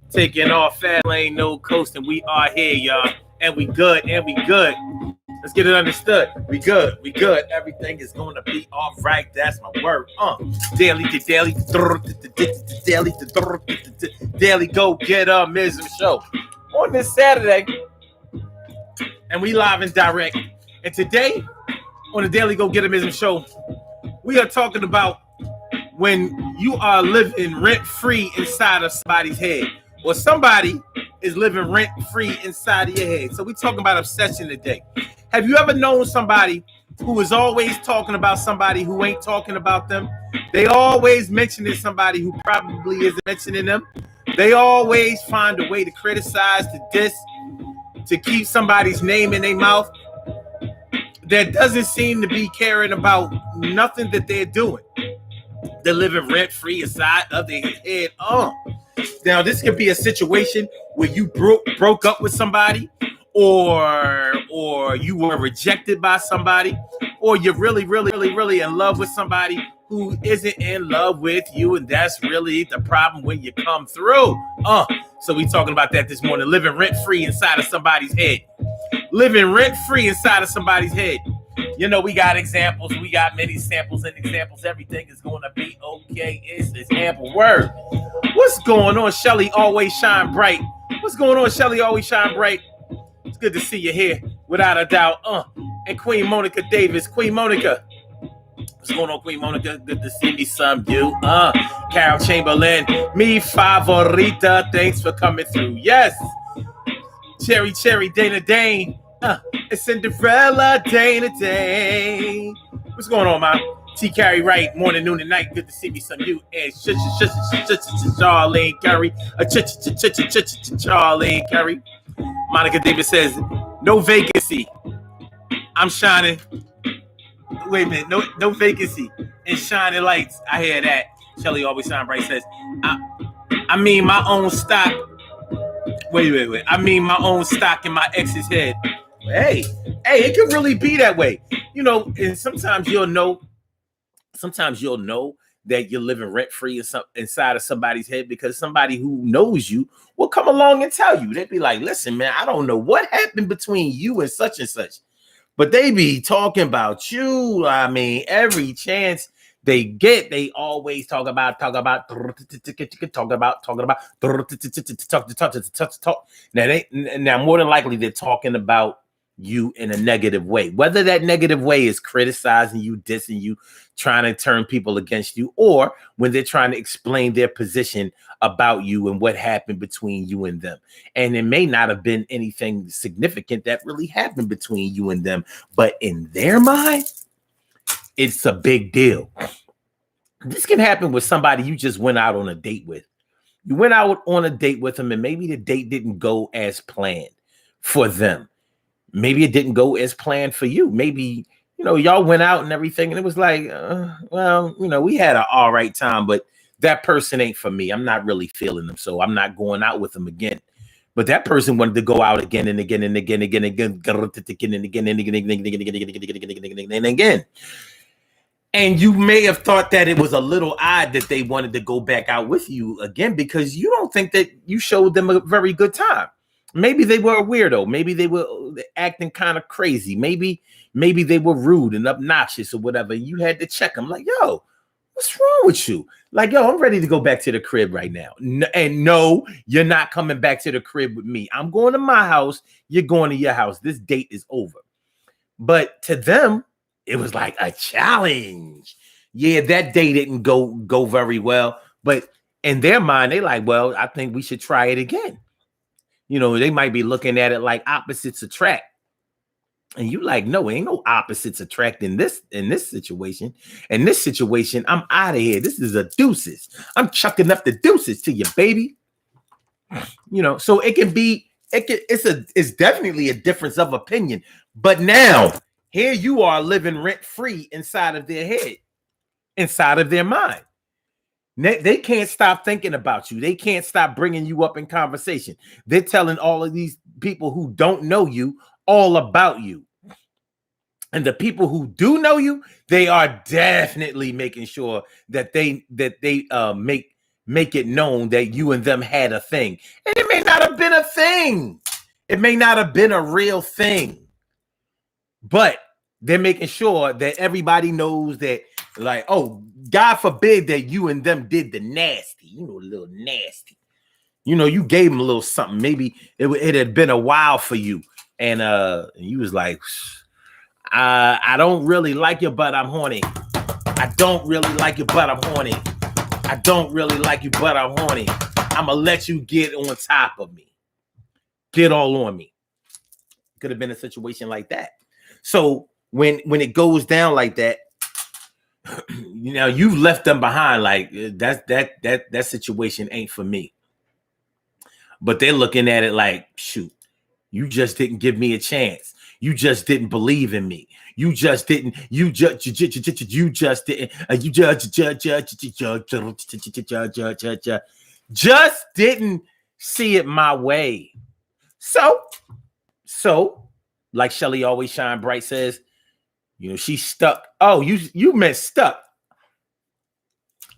Taking off fast lane, no coasting. We are here, y'all, and we good, and we good. Let's get it understood. We good, we good. Everything is going to be all right. That's my word. Daily to daily, daily go get a Mism show on this Saturday, and we live and direct. And today on the Daily Go Get a Mism show, we are talking about when you are living rent-free inside of somebody's head, or somebody is living rent-free inside of your head. So we're talking about obsession today. Have you ever known somebody who is always talking about somebody who ain't talking about them? They always mentioning somebody who probably isn't mentioning them. They always find a way to criticize, to diss, to keep somebody's name in their mouth. That doesn't seem to be caring about nothing that they're doing. They're living rent-free inside of their head. Now, this could be a situation where you broke up with somebody, or you were rejected by somebody, or you're really in love with somebody who isn't in love with you, and that's really the problem when you come through. So we talking about that this morning. Living rent-free inside of somebody's head. Living rent-free inside of somebody's head. You know, we got examples. We got many samples and examples. Everything is going to be okay. It's ample word. What's going on, Shelly? Always shine bright. What's going on, Shelly? Always shine bright. It's good to see you here, without a doubt. And Queen Monica Davis. Queen Monica. What's going on, Queen Monica? Good to see me, some you. Carol Chamberlain. Mi favorita. Thanks for coming through. Yes. Cherry, Dana Dane. It's Cinderella, Dana Dane. What's going on, man? T. Carey Wright, morning, noon, and night. Good to see me, some you. And Charlene Curry. Charlene Curry. Monica Davis says, no vacancy. I'm shining. Wait a minute, no vacancy. And shining lights. I hear that. Shelly always shine bright says, I mean my own stock. Wait. I mean my own stock in my ex's head. Hey, it could really be that way. You know, and sometimes you'll know that you're living rent-free inside of somebody's head because somebody who knows you will come along and tell you. They'd be like, listen, man, I don't know what happened between you and such, but they be talking about you. I mean, every chance they get, they always talk about. Now more than likely they're talking about you in a negative way, whether that negative way is criticizing you, dissing you, trying to turn people against you, or when they're trying to explain their position about you and what happened between you and them. And it may not have been anything significant that really happened between you and them, but in their mind, it's a big deal. This can happen with somebody you just went out on a date with. You went out on a date with them, and maybe the date didn't go as planned for them. Maybe it didn't go as planned for you. Maybe, you know, y'all went out and everything, and it was like, well, you know, we had an all right time, but that person ain't for me. I'm not really feeling them, so I'm not going out with them again. But that person wanted to go out again and again and again and again and again and again. And you may have thought that it was a little odd that they wanted to go back out with you again because you don't think that you showed them a very good time. Maybe they were a weirdo. Maybe they were acting kind of crazy. Maybe they were rude and obnoxious or whatever. You had to check them like, yo, what's wrong with you? Like, yo, I'm ready to go back to the crib right now. And no, you're not coming back to the crib with me. I'm going to my house. You're going to your house. This date is over. But to them, it was like a challenge. Yeah, that day didn't go very well. But in their mind, they like, well, I think we should try it again. You know, they might be looking at it like opposites attract. And you like, no, ain't no opposites attract in this situation. In this situation, I'm out of here. This is a deuces. I'm chucking up the deuces to you, baby. You know, so it's definitely a difference of opinion. But now, here you are living rent-free inside of their head, inside of their mind. They can't stop thinking about you. They can't stop bringing you up in conversation. They're telling all of these people who don't know you all about you. And the people who do know you, they are definitely making sure that they make it known that you and them had a thing. And it may not have been a thing. It may not have been a real thing. But they're making sure that everybody knows that, like, oh, God forbid that you and them did the nasty, a little nasty. You gave them a little something. Maybe it had been a while for you. And you was like, I don't really like you, but I'm horny. I don't really like you, but I'm horny. I don't really like you, but I'm horny. I'm going to let you get on top of me. Get all on me. Could have been a situation like that. So when it goes down like that, you've left them behind. Like that situation ain't for me. But they're looking at it like, shoot, you just didn't give me a chance. You just didn't believe in me. You just didn't. You just didn't see it my way. So, like Shelly Always Shine Bright says, she's stuck. Oh, you meant stuck.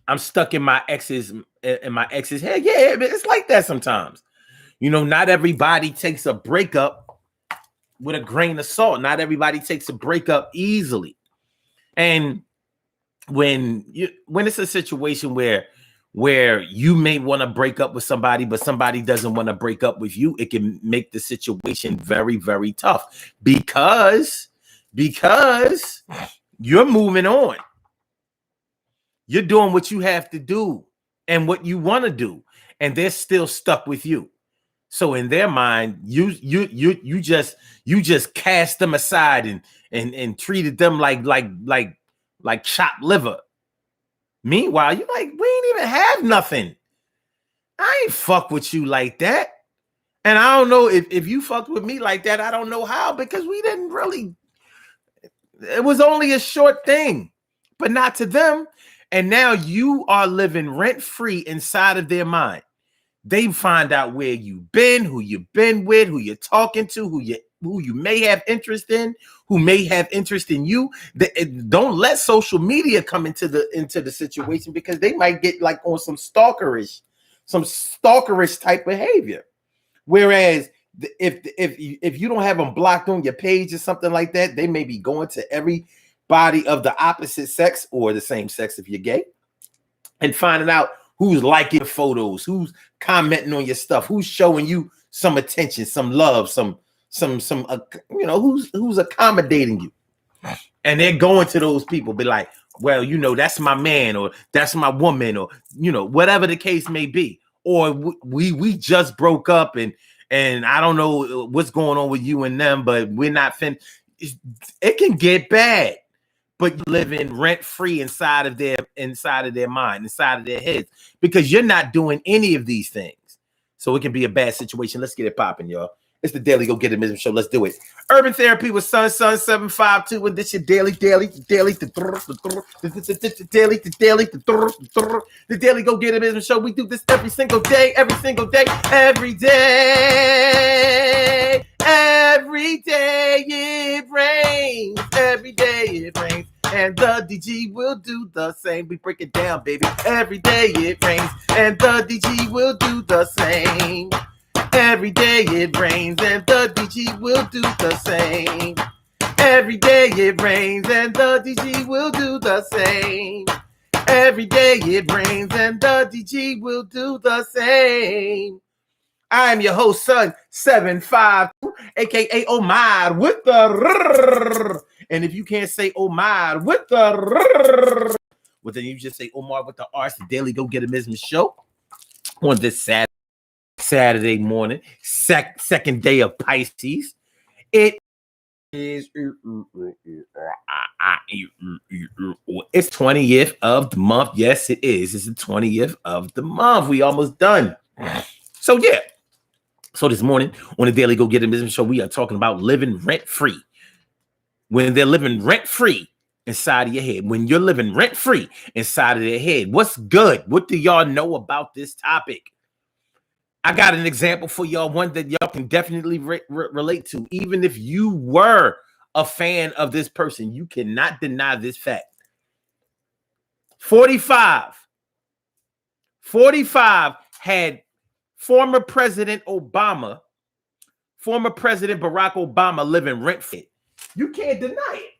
I'm stuck in my ex's head. Yeah, it's like that sometimes. Not everybody takes a breakup with a grain of salt. Not everybody takes a breakup easily. And when it's a situation where you may want to break up with somebody, but somebody doesn't want to break up with you, it can make the situation very, very tough because you're moving on. You're doing what you have to do and what you want to do, and they're still stuck with you. So in their mind, you just cast them aside and treated them like chopped liver. Meanwhile, you're like, we ain't even have nothing. I ain't fuck with you like that. And I don't know if you fucked with me like that. I don't know how, because we didn't really. It was only a short thing, but not to them. And now you are living rent-free inside of their mind. They find out where you've been, who you've been with, who you're talking to, who you may have interest in, who may have interest in you. Don't let social media come into the situation, because they might get like on some stalkerish type behavior. Whereas if you don't have them blocked on your page or something like that, they may be going to everybody of the opposite sex or the same sex if you're gay and finding out who's liking your photos, who's commenting on your stuff, who's showing you some attention, some love, who's accommodating you. And they're going to those people, be like, well, that's my man, or that's my woman, or whatever the case may be. Or we just broke up and I don't know what's going on with you and them, but we're not it can get bad. But you're living rent-free inside of their mind, inside of their heads, because you're not doing any of these things. So it can be a bad situation. Let's get it popping, y'all. It's the Daily Go Get It Mism Show. Let's do it. Urban Therapy with Sun 752, and this your daily, the Daily Go Get It Mism Show. We do this every single day, every day it rains, every day it rains. And the DG will do the same. We break it down, baby. Every day it rains, and the DG will do the same. Every day it rains, and the DG will do the same. Every day it rains, and the DG will do the same. Every day it rains, and the DG will do the same. I am your host, Sun 752, aka Omar with the. And if you can't say Omar with the, well, then you just say Omar with the R. It's the Daily Go Get It Mism Show on this Saturday morning, second day of Pisces. It is it's 20th of the month. Yes, it is. It's the 20th of the month. We almost done. So yeah. So this morning on the Daily Go Get It Business Show, we are talking about living rent-free. When they're living rent-free inside of your head, when you're living rent-free inside of their head, what's good? What do y'all know about this topic? I got an example for y'all, one that y'all can definitely relate to. Even if you were a fan of this person, you cannot deny this fact. 45 45 had former President Barack Obama living rent-free. You can't deny it.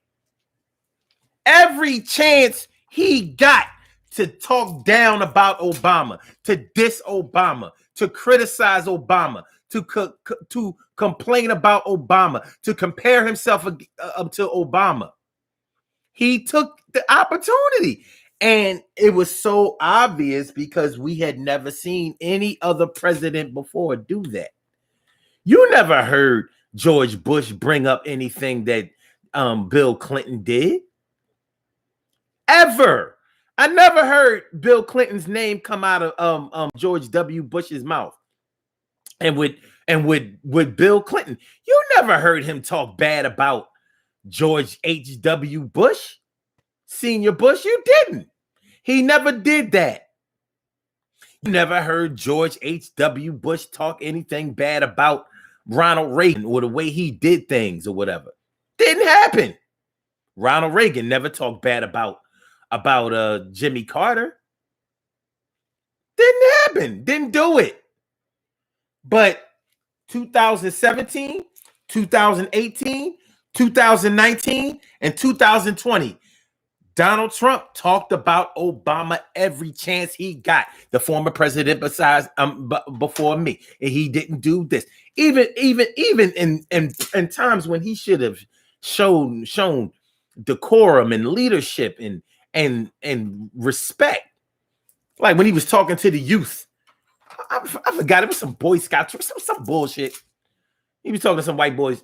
Every chance he got to talk down about Obama, to diss Obama, to criticize Obama, to complain about Obama, to compare himself to Obama. He took the opportunity. And it was so obvious because we had never seen any other president before do that. You never heard George Bush bring up anything that Bill Clinton did. Ever. I never heard Bill Clinton's name come out of George W. Bush's mouth. And with Bill Clinton, you never heard him talk bad about George H.W. Bush, Senior Bush. You didn't. He never did that. You never heard George H.W. Bush talk anything bad about Ronald Reagan or the way he did things or whatever. Didn't happen. Ronald Reagan never talked bad about Jimmy Carter. Didn't happen. Didn't do it. But 2017, 2018, 2019, and 2020, Donald Trump talked about Obama every chance he got. The former president before me, and he didn't do this. Even in times when he should have shown decorum and leadership and respect, like when he was talking to the youth. I forgot, it was some Boy Scouts, some bullshit. He was talking to some white boys.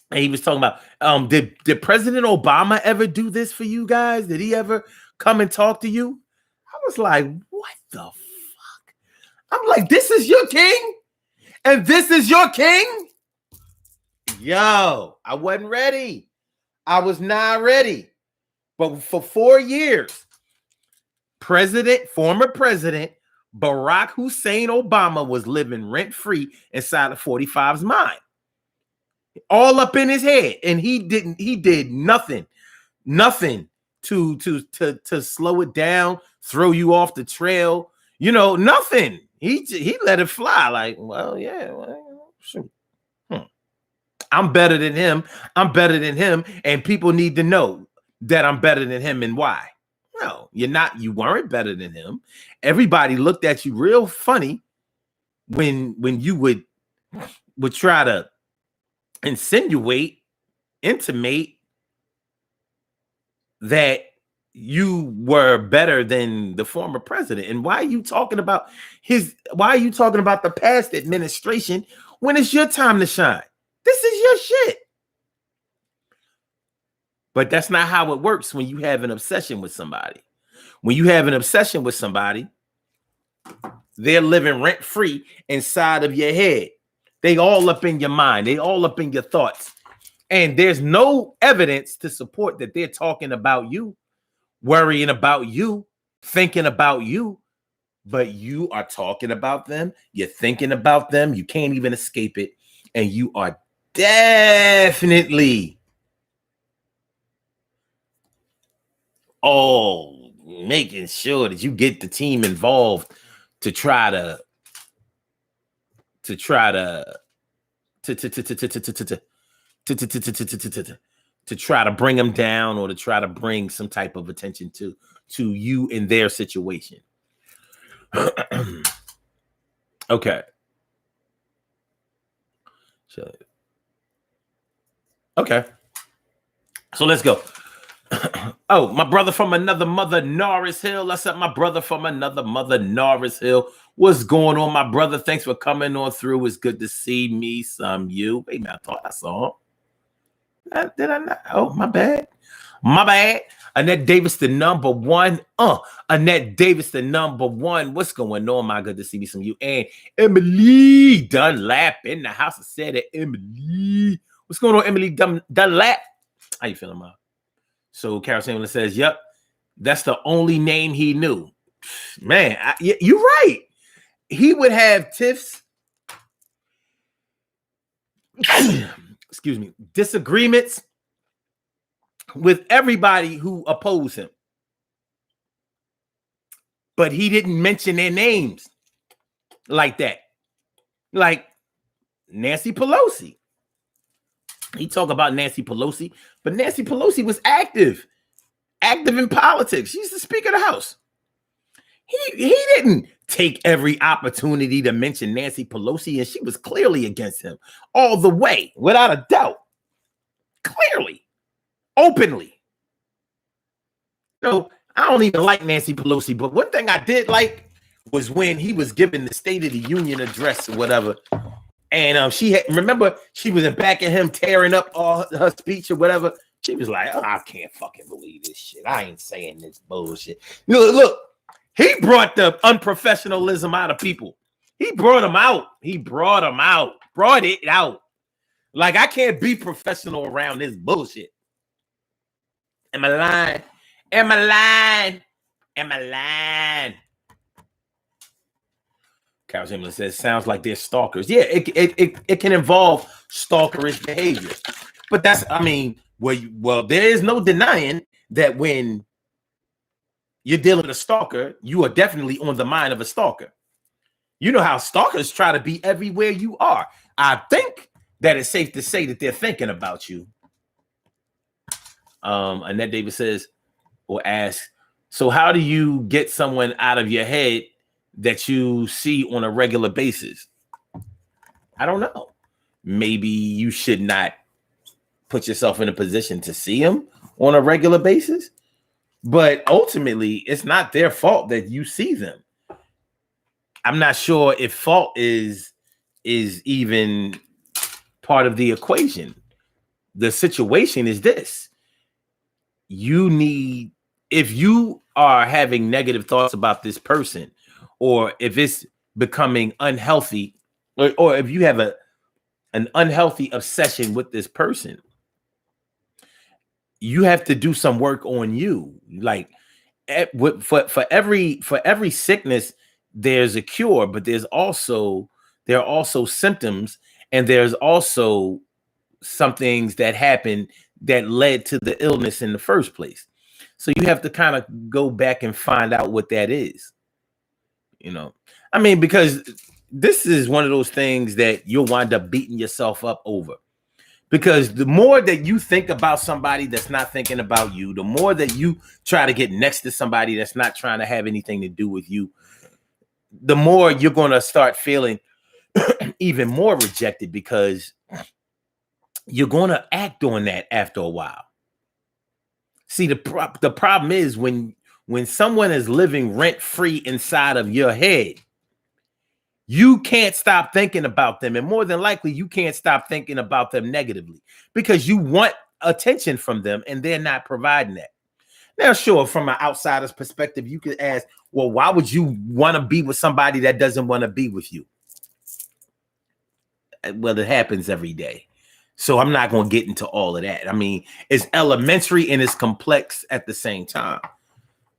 And he was talking about, did President Obama ever do this for you guys? Did he ever come and talk to you? I was like, what the fuck? I'm like, this is your king? And this is your king? Yo, I wasn't ready. I was not ready. But for 4 years, former President Barack Hussein Obama was living rent-free inside of 45's mind. All up in his head, and he did nothing to slow it down, throw you off the trail, nothing. He let it fly. Like, well, yeah, shoot. I'm better than him. And people need to know that I'm better than him. And why? No, you're not. You weren't better than him. Everybody looked at you real funny when you would try to intimate that you were better than the former president. And why are you talking about the past administration when it's your time to shine? This is your shit. But that's not how it works when you have an obsession with somebody. When you have an obsession with somebody, they're living rent-free inside of your head. They all up in your mind. They all up in your thoughts. And there's no evidence to support that they're talking about you, worrying about you, thinking about you. But you are talking about them. You're thinking about them. You can't even escape it. And you are definitely making sure that you get the team involved to try to bring them down or to try to bring some type of attention to you in their situation. Okay. Okay. So let's go. Oh, my brother from another mother, Norris Hill. That's up, my brother from another mother, Norris Hill. What's going on, my brother? Thanks for coming on through. It's good to see me, some you. Wait a minute, I thought I saw him. Did I not? Oh, my bad. My bad. Annette Davis, the number one. Annette Davis, the number one. What's going on, my good to see me, some you. And Emily Dunlap in the house. I said it, Emily. What's going on, Emily Dunlap? How you feeling, ma? So Carol Samuel says, yep, that's the only name he knew. Man, you're right. He would have tiffs, excuse me, disagreements with everybody who opposed him. but he didn't mention their names like that. Like Nancy Pelosi. He talked about Nancy Pelosi, but Nancy Pelosi was active in politics. She's the Speaker of the House. He didn't take every opportunity to mention Nancy Pelosi, and she was clearly against him all the way, without a doubt. Clearly, openly. So I don't even like Nancy Pelosi, but one thing I did like was when he was giving the State of the Union address or whatever. And remember, she was in back of him tearing up all her speech or whatever. She was like, oh, I can't fucking believe this shit. I ain't saying this bullshit. Look, he brought the unprofessionalism out of people. He brought them out. Brought it out. Like, I can't be professional around this bullshit. Am I lying? Carol Chamberlain says, sounds like they're stalkers. Yeah, it can involve stalkerish behavior. But that's, well, there is no denying that when you're dealing with a stalker, you are definitely on the mind of a stalker. You know how stalkers try to be everywhere you are. I think that it's safe to say that they're thinking about you. Annette Davis says, or asks, so how do you get someone out of your head that you see on a regular basis? I don't know. Maybe you should not put yourself in a position to see them on a regular basis. But ultimately, it's not their fault that you see them. I'm not sure if fault is even part of the equation. The situation is this. If you are having negative thoughts about this person, or if it's becoming unhealthy, or if you have an unhealthy obsession with this person, you have to do some work on you. Like for every sickness, there's a cure, but there are also symptoms, and there's also some things that happen that led to the illness in the first place. So you have to kind of go back and find out what that is. Because this is one of those things that you'll wind up beating yourself up over. Because the more that you think about somebody that's not thinking about you, the more that you try to get next to somebody that's not trying to have anything to do with you, the more you're going to start feeling even more rejected, because you're going to act on that after a while. See, the problem is when someone is living rent-free inside of your head, you can't stop thinking about them. And more than likely, you can't stop thinking about them negatively, because you want attention from them and they're not providing that. Now, sure, from an outsider's perspective, you could ask, well, why would you want to be with somebody that doesn't want to be with you? Well, it happens every day. So I'm not going to get into all of that. It's elementary and it's complex at the same time.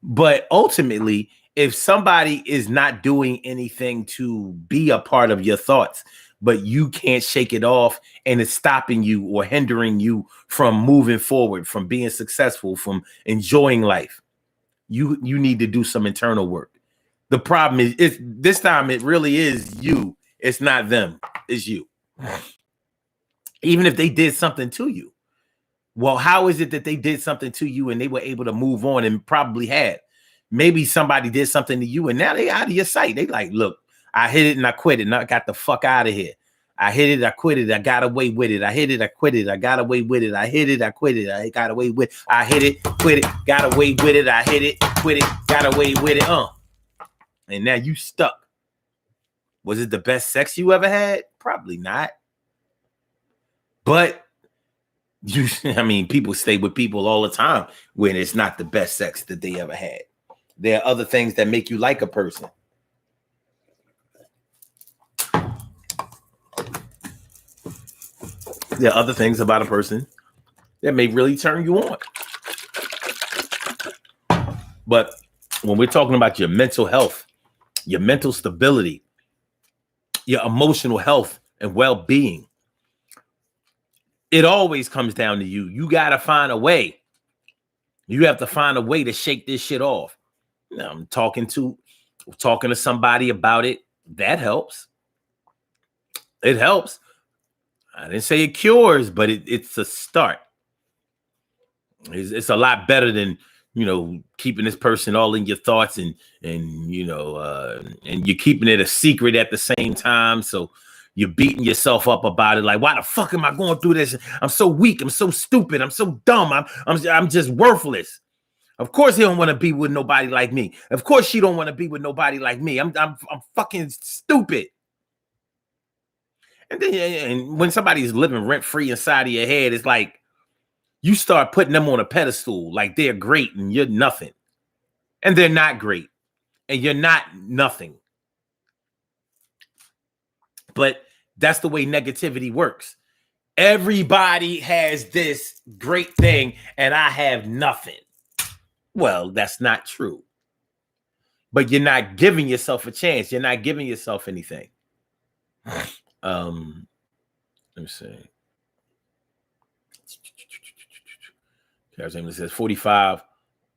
But ultimately, if somebody is not doing anything to be a part of your thoughts, but you can't shake it off, and it's stopping you or hindering you from moving forward, from being successful, from enjoying life, you need to do some internal work. The problem is this time it really is you. It's not them. It's you. Even if they did something to you. Well, how is it that they did something to you and they were able to move on, and probably had? Maybe somebody did something to you and now they out of your sight. They like, look, I hit it and I quit it and I got the fuck out of here. I hit it, I quit it, I got away with it. I hit it, I quit it, I got away with it. I hit it, I quit it, I got away with it. I hit it, quit it, got away with it. I hit it, quit it, got away with it. And now you stuck. Was it the best sex you ever had? Probably not. But people stay with people all the time when it's not the best sex that they ever had. There are other things that make you like a person. There are other things about a person that may really turn you on. But when we're talking about your mental health, your mental stability, your emotional health and well-being, it always comes down to you. You got to find a way. You have to find a way to shake this shit off. Now, I'm talking to Talking to somebody about it, that helps. It helps. I didn't say it cures, but it's a start. It's a lot better than, keeping this person all in your thoughts and you're keeping it a secret at the same time. So you're beating yourself up about it. Like, why the fuck am I going through this? I'm so weak. I'm so stupid. I'm so dumb. I'm just worthless. Of course he don't want to be with nobody like me. Of course she don't want to be with nobody like me. I'm fucking stupid. And when somebody's living rent free inside of your head, it's like you start putting them on a pedestal, like they're great and you're nothing. And they're not great. And you're not nothing. But that's the way negativity works. Everybody has this great thing and I have nothing. Well, that's not true. But you're not giving yourself a chance. You're not giving yourself anything. Let me see. It says 45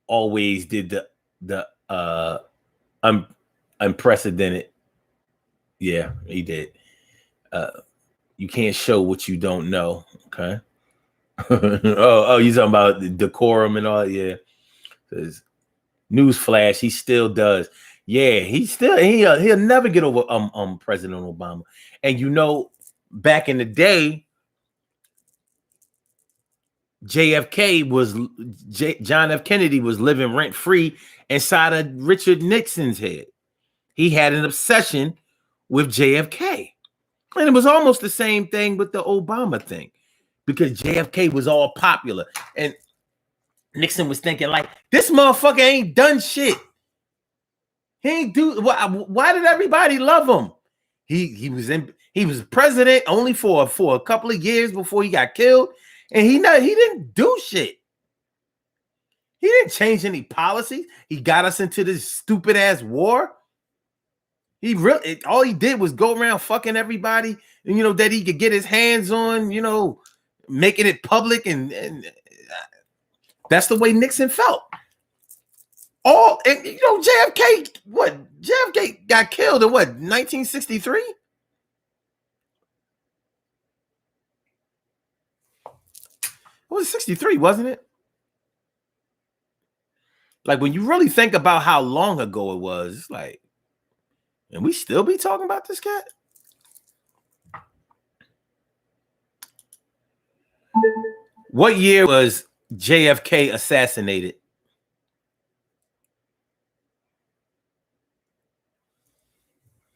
always did the unprecedented. Yeah, he did. You can't show what you don't know. Okay. oh, you talking about the decorum and all? Yeah. Says newsflash, he still does. Yeah, he'll never get over President Obama. And back in the day, John F. Kennedy was living rent free inside of Richard Nixon's head. He had an obsession with JFK. And it was almost the same thing with the Obama thing, because JFK was all popular. And Nixon was thinking, like, this motherfucker ain't done shit. He ain't do. Why did everybody love him? He was president only for a couple of years before he got killed, and he didn't do shit. He didn't change any policies. He got us into this stupid ass war. All he did was go around fucking everybody, that he could get his hands on, making it public, and that's the way Nixon felt. JFK got killed in 1963? It was 63, wasn't it? Like, when you really think about how long ago it was, it's like, and we still be talking about this cat? What year was JFK assassinated?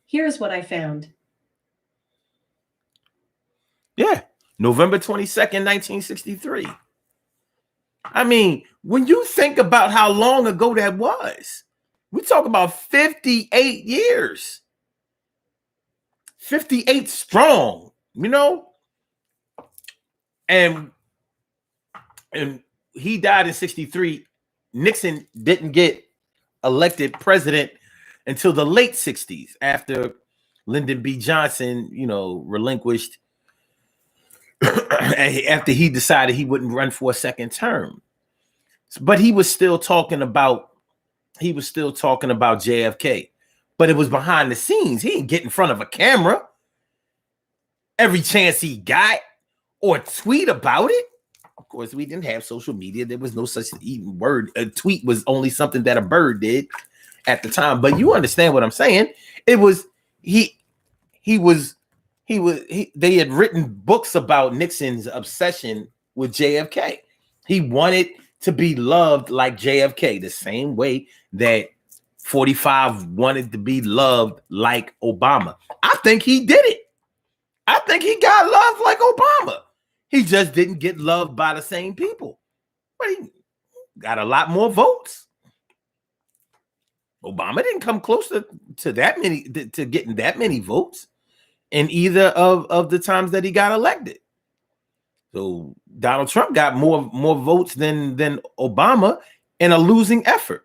Here's what I found. Yeah, November 22nd, 1963. I mean, when you think about how long ago that was, we talk about 58 years. 58 strong, And he died in 63. Nixon didn't get elected president until the late 60s, after Lyndon B. Johnson, relinquished after he decided he wouldn't run for a second term. But he was still talking about JFK. But it was behind the scenes. He didn't get in front of a camera every chance he got or tweet about it. Of course, we didn't have social media. There was no such even word. A tweet was only something that a bird did at the time. But you understand what I'm saying? It was they had written books about Nixon's obsession with JFK. He wanted to be loved like JFK, the same way that 45 wanted to be loved like Obama. I think he did it. I think he got loved like Obama. He just didn't get loved by the same people. But he got a lot more votes. Obama didn't come close to that many, to getting that many votes in either of the times that he got elected. So Donald Trump got more votes than Obama in a losing effort.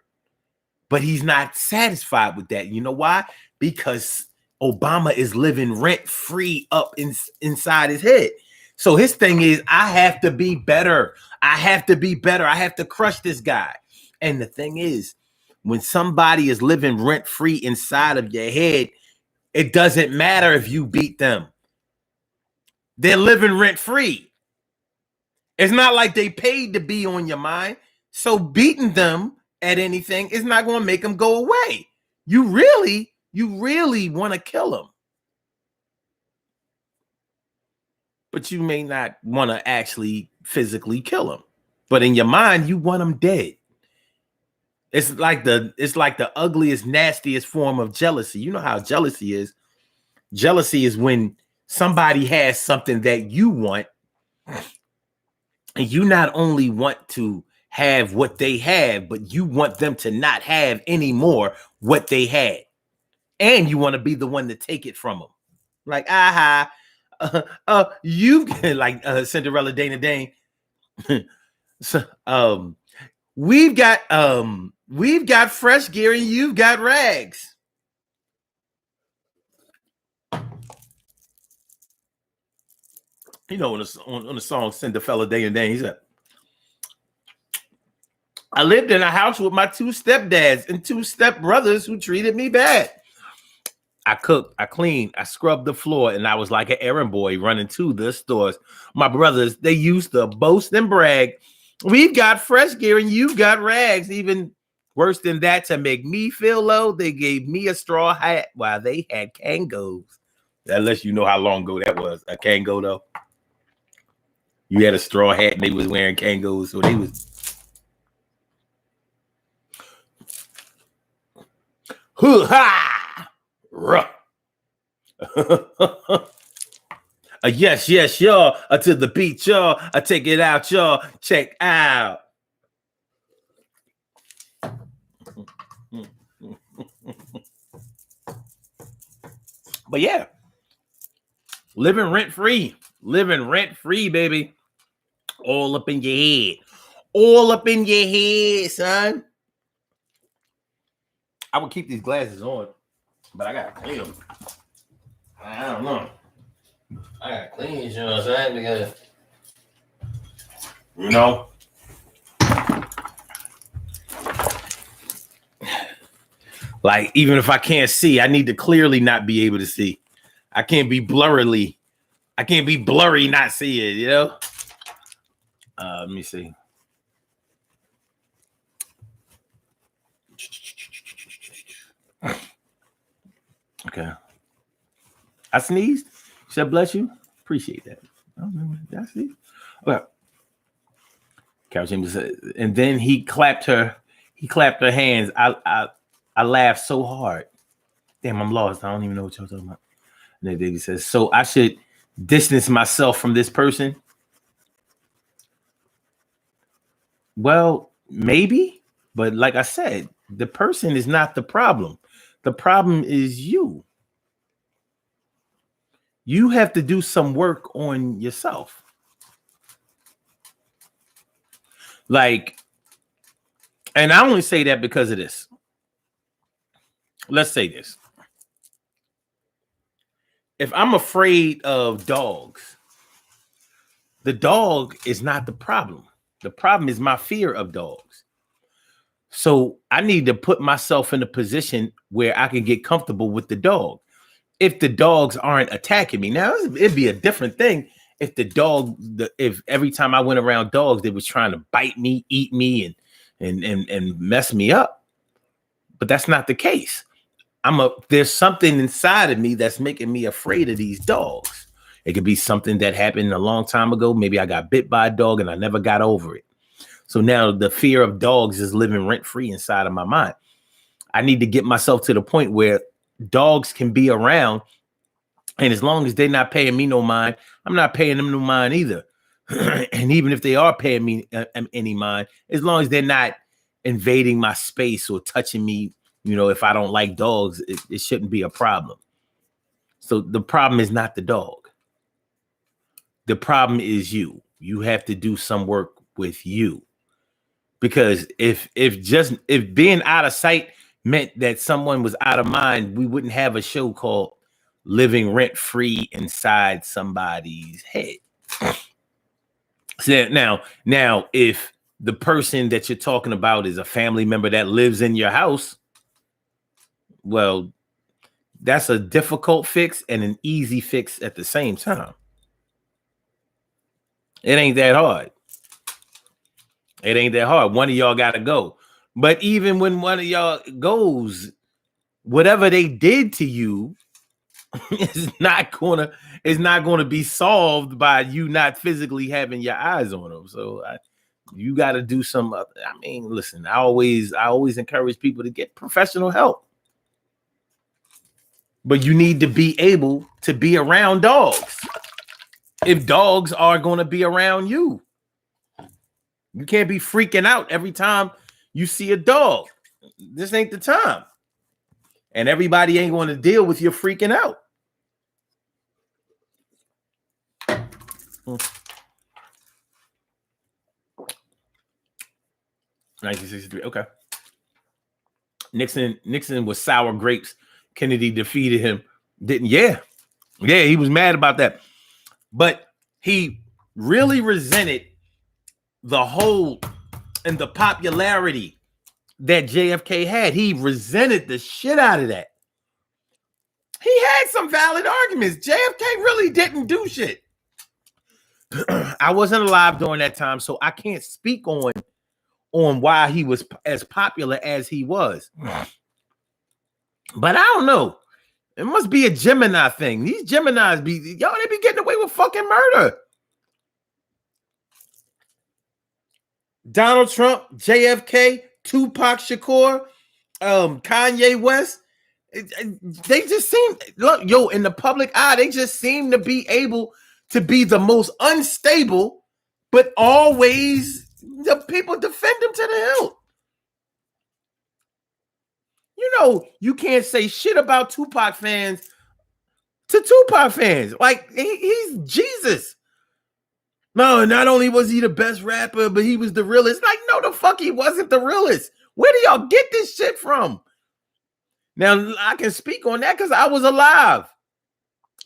But he's not satisfied with that. You know why? Because Obama is living rent-free up inside his head. So his thing is, I have to be better. I have to be better. I have to crush this guy. And the thing is, when somebody is living rent-free inside of your head, it doesn't matter if you beat them. They're living rent-free. It's not like they paid to be on your mind. So beating them at anything is not going to make them go away. You really want to kill them. But you may not want to actually physically kill them. But in your mind, you want them dead. It's like the ugliest, nastiest form of jealousy. You know how jealousy is. Jealousy is when somebody has something that you want, and you not only want to have what they have, but you want them to not have anymore what they had. And you want to be the one to take it from them. Like, you like Cinderella Dana Dane. So, we've got fresh gear and you've got rags. You know, on the song Cinderella Dana Dane, he said, I lived in a house with my 2 stepdads and 2 stepbrothers who treated me bad. I cooked, I cleaned, I scrubbed the floor, and I was like an errand boy running to the stores. My brothers, they used to boast and brag. We've got fresh gear and you've got rags. Even worse than that, to make me feel low, they gave me a straw hat while they had Kangos. That lets you know how long ago that was. A Kango, though. You had a straw hat and they was wearing Kangos, so they was... Hoo-ha! Yes, y'all. To the beach, y'all. Take it out, y'all. Check out. But yeah, living rent free, baby. All up in your head. All up in your head, son. I would keep these glasses on, but I gotta clean them. I don't know. I gotta clean these, you know what I'm saying? Because, you know, like, even if I can't see, I need to clearly not be able to see. I can't be blurry, not see it, you know? Let me see. Okay. I sneezed. Said bless you. Appreciate that. I don't remember. Did I sneeze? Okay. Carol James said, and then he clapped her hands. I laughed so hard. Damn, I'm lost. I don't even know what y'all talking about. And then David says, so I should distance myself from this person. Well, maybe, but like I said, the person is not the problem. The problem is you. You have to do some work on yourself. Like, and I only say that because of this. Let's say this. If I'm afraid of dogs, the dog is not the problem. The problem is my fear of dogs. So I need to put myself in a position where I can get comfortable with the dog. If the dogs aren't attacking me, now it'd be a different thing if if every time I went around dogs, they was trying to bite me, eat me, and mess me up. But that's not the case. There's something inside of me that's making me afraid of these dogs. It could be something that happened a long time ago. Maybe I got bit by a dog and I never got over it. So now the fear of dogs is living rent-free inside of my mind. I need to get myself to the point where dogs can be around, and as long as they're not paying me no mind, I'm not paying them no mind either. And even if they are paying me any mind, as long as they're not invading my space or touching me, you know, if I don't like dogs, it shouldn't be a problem. So the problem is not the dog. The problem is you. You have to do some work with you. Because if being out of sight meant that someone was out of mind, we wouldn't have a show called Living Rent Free Inside Somebody's Head. So now, if the person that you're talking about is a family member that lives in your house, well, that's a difficult fix and an easy fix at the same time. It ain't that hard. It ain't that hard. One of y'all got to go. But even when one of y'all goes, whatever they did to you is not gonna be solved by you not physically having your eyes on them. So you got to do some. I mean, listen. I always encourage people to get professional help, but you need to be able to be around dogs. If dogs are going to be around you, you can't be freaking out every time you see a dog. This ain't the time, and everybody ain't going to deal with your freaking out. 1963. Okay. Nixon was sour grapes. Kennedy defeated him. Didn't? Yeah, he was mad about that. But he really resented the hold and the popularity that JFK had. He resented the shit out of that. He had some valid arguments. JFK really didn't do shit. I wasn't alive during that time, so I can't speak on why he was as popular as he was. But I don't know. It must be a Gemini thing. These Geminis they be getting away with fucking murder. Donald Trump, JFK, Tupac Shakur, Kanye West. They just seem, in the public eye, they just seem to be able to be the most unstable, but always the people defend them to the hilt. You can't say shit about Tupac fans to Tupac fans. Like, he's Jesus. No, not only was he the best rapper, but he was the realest. Like, no, the fuck he wasn't the realest. Where do y'all get this shit from? Now, I can speak on that because I was alive.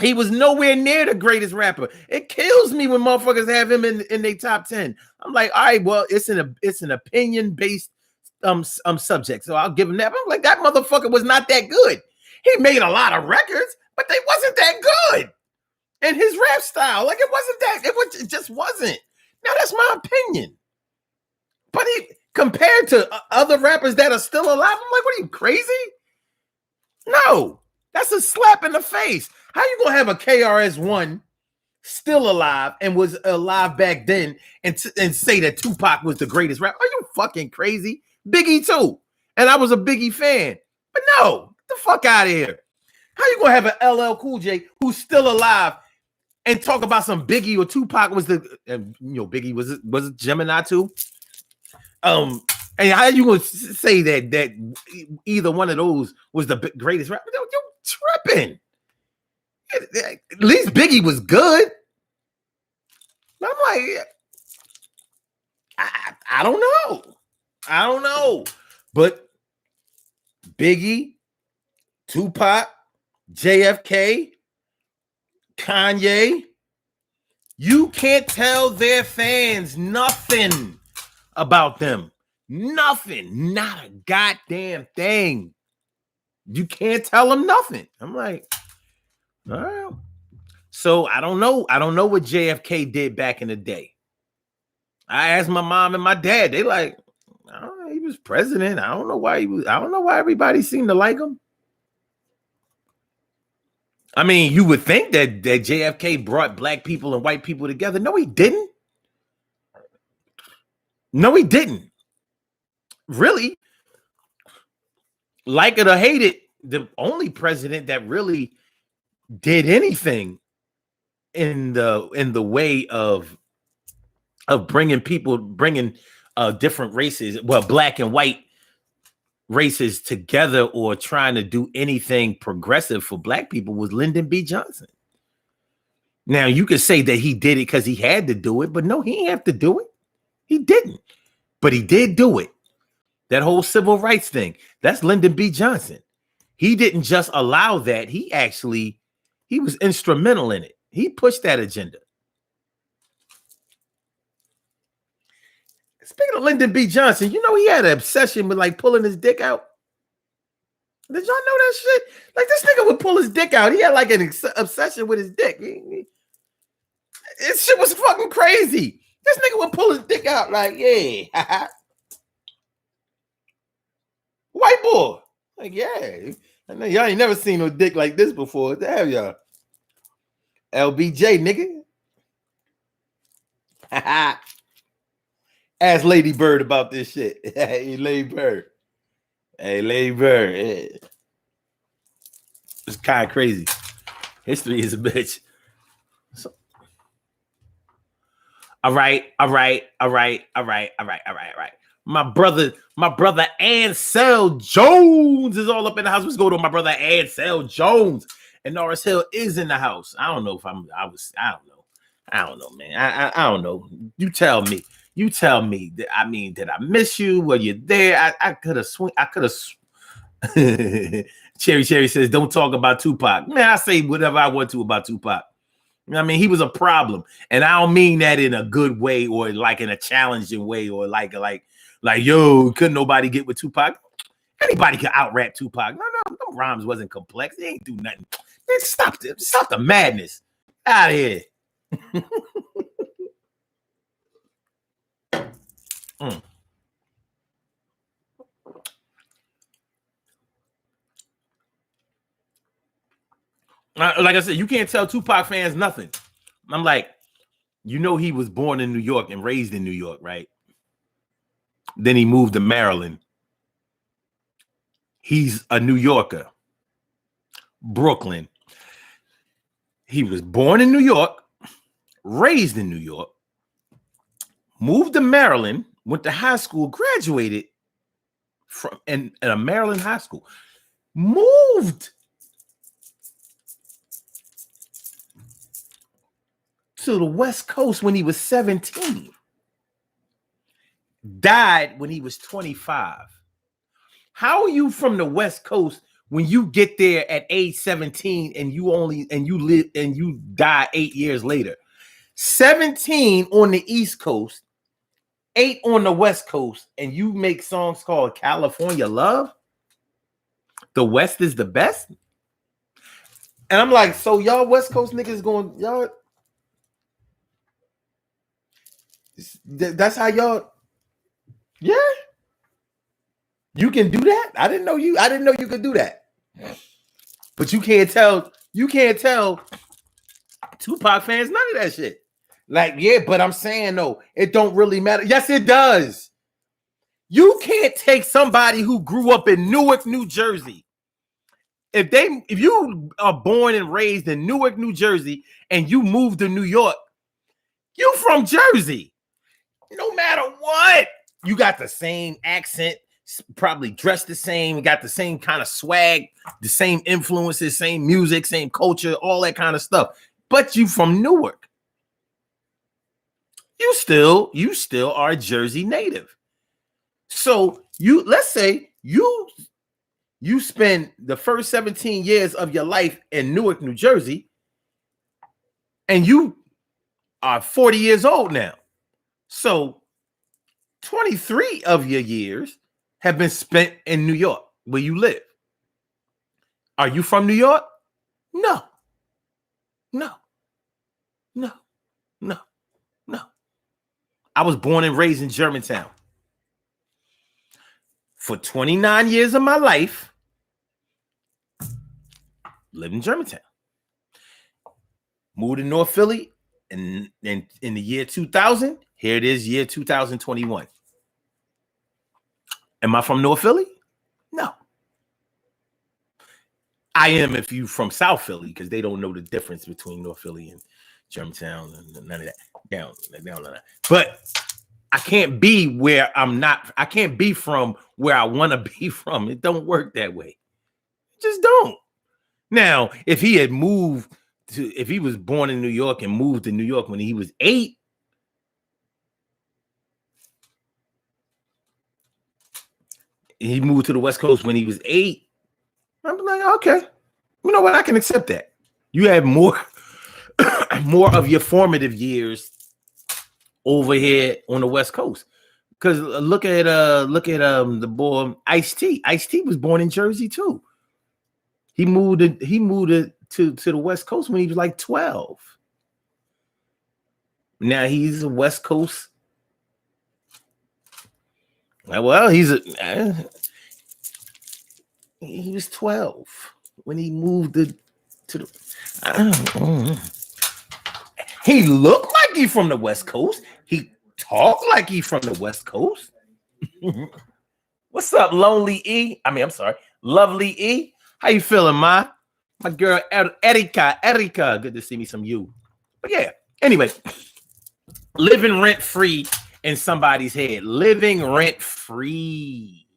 He was nowhere near the greatest rapper. It kills me when motherfuckers have him in their top 10. I'm like, all right, well, it's an opinion-based subject, so I'll give him that. But I'm like, that motherfucker was not that good. He made a lot of records, but they wasn't that good. And his rap style, like, it just wasn't. Now, that's my opinion. But compared to other rappers that are still alive, I'm like, what are you, crazy? No, that's a slap in the face. How you gonna have a KRS-One still alive and was alive back then and say that Tupac was the greatest rapper? Are you fucking crazy? Biggie too. And I was a Biggie fan. But no, get the fuck out of here. How you gonna have an LL Cool J who's still alive and talk about some Biggie or Tupac was Biggie was a Gemini too? And how you gonna say that either one of those was the greatest rapper? You're tripping. At least Biggie was good. But I'm like, I don't know. I don't know. But Biggie, Tupac, JFK, Kanye, you can't tell their fans nothing about them. Nothing. Not a goddamn thing. You can't tell them nothing. I'm like, all right. So I don't know. I don't know what JFK did back in the day. I asked my mom and my dad. They like, I don't know, he was president. I don't know why everybody seemed to like him. I mean, you would think that JFK brought black people and white people together. No, he didn't. No, he didn't. Really, like it or hate it, the only president that really did anything in the way of bringing different races, well, black and white races together, or trying to do anything progressive for black people, was Lyndon B. Johnson. Now, you could say that he did it because he had to do it, but no, he didn't have to do it. He didn't, but he did do it. That whole civil rights thing, that's Lyndon B. Johnson. He didn't just allow that. He was instrumental in it. He pushed that agenda. Speaking of Lyndon B. Johnson, you know he had an obsession with like pulling his dick out. Did y'all know that shit? Like this nigga would pull his dick out. He had like an obsession with his dick. This shit was fucking crazy. This nigga would pull his dick out like, yeah, white boy. Like, yeah. I know y'all ain't never seen no dick like this before. Damn y'all. LBJ, nigga. Ask Lady Bird about this shit. Hey, Lady Bird. Hey, Lady Bird. Yeah. It's kind of crazy. History is a bitch. So, all right. My brother Ansel Jones is all up in the house. Let's go to my brother Ansel Jones. And Norris Hill is in the house. I don't know if I don't know, man. I don't know. You tell me. Did I miss you? Were you there? I could have Cherry says, don't talk about Tupac. Man, I say whatever I want to about Tupac. I mean, he was a problem. And I don't mean that in a good way or like in a challenging way or like, yo, couldn't nobody get with Tupac? Anybody could out-rap Tupac. No, rhymes wasn't complex. They ain't do nothing. Man, stop the madness. Out of here. Like I said, you can't tell Tupac fans nothing. I'm like, you know, he was born in New York and raised in New York, right? Then he moved to Maryland. He's a New Yorker. Brooklyn. He was born in New York, raised in New York, moved to Maryland, went to high school, graduated from in a Maryland high school, moved to the West Coast when he was 17, died when he was 25. How are you from the West Coast when you get there at age 17 and you die 8 years later? 17 on the East Coast, 8 on the West Coast, and you make songs called California Love? The West is the best? And I'm like, so y'all West Coast niggas going, y'all, that's how y'all, yeah? You can do that? I didn't know you could do that. But you can't tell Tupac fans none of that shit. Like, yeah, but I'm saying though, it don't really matter. Yes, it does. You can't take somebody who grew up in Newark, New Jersey. If you are born and raised in Newark, New Jersey, and you move to New York, you from Jersey. No matter what, you got the same accent, probably dressed the same, got the same kind of swag, the same influences, same music, same culture, all that kind of stuff. But you from Newark. You still are a Jersey native. So let's say you spend the first 17 years of your life in Newark, New Jersey, and you are 40 years old now. So 23 of your years have been spent in New York, where you live. Are you from New York? No. I was born and raised in Germantown. For 29 years of my life, lived in Germantown. Moved to North Philly in the year 2000. Here it is, year 2021. Am I from North Philly? No. I am if you from South Philly, because they don't know the difference between North Philly and Germantown and none of that. Down. But I can't be where I'm not. I can't be from where I want to be from. It don't work that way. It just don't. Now, if he was born in New York and moved to New York when he was 8, he moved to the West Coast when he was 8, I'm like, okay, you know what? I can accept that. You had more of your formative years over here on the West Coast. Because look at the boy Ice-T. Ice-T was born in Jersey too. He moved it to the West Coast when he was like 12. Now he's a West Coast. Well, he was 12 when he moved to the. He looked like he from the West Coast. He talked like he from the West Coast. What's up, Lonely E? I'm sorry, Lovely E. How you feeling, Ma? My girl Erica. Good to see me some you. But yeah, anyway, living rent free in somebody's head. Living rent free.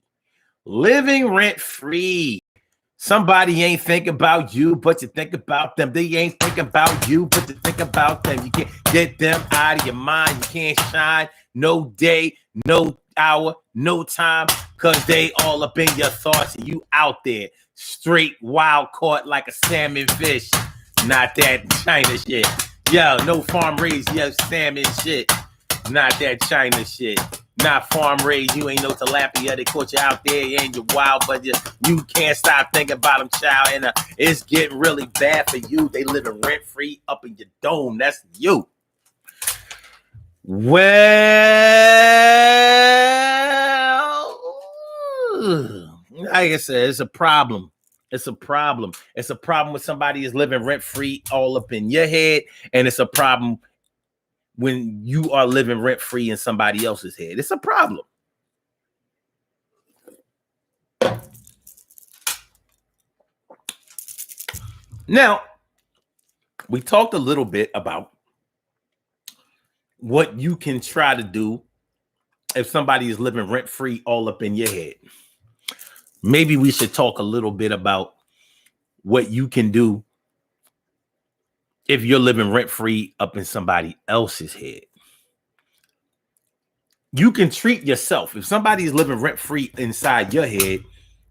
Somebody ain't think about you, but you think about them. They ain't think about you, but you think about them. You can't get them out of your mind. You can't shine no day, no hour, no time, because they all up in your thoughts and you out there straight wild caught like a salmon fish. Not that China shit. Yo, no farm raised, yo, salmon shit. Not that China shit. Not farm raised. You ain't no tilapia. They caught you out there and you're wild, but you can't stop thinking about them, child. And it's getting really bad for you. They living rent free up in your dome. That's you. Well, like I said, it's a problem. It's a problem. It's a problem when somebody is living rent free all up in your head, and it's a problem when you are living rent free in somebody else's head. It's a problem. Now, we talked a little bit about what you can try to do if somebody is living rent free all up in your head. Maybe we should talk a little bit about what you can do if you're living rent free up in somebody else's head. You can treat yourself. If somebody is living rent free inside your head,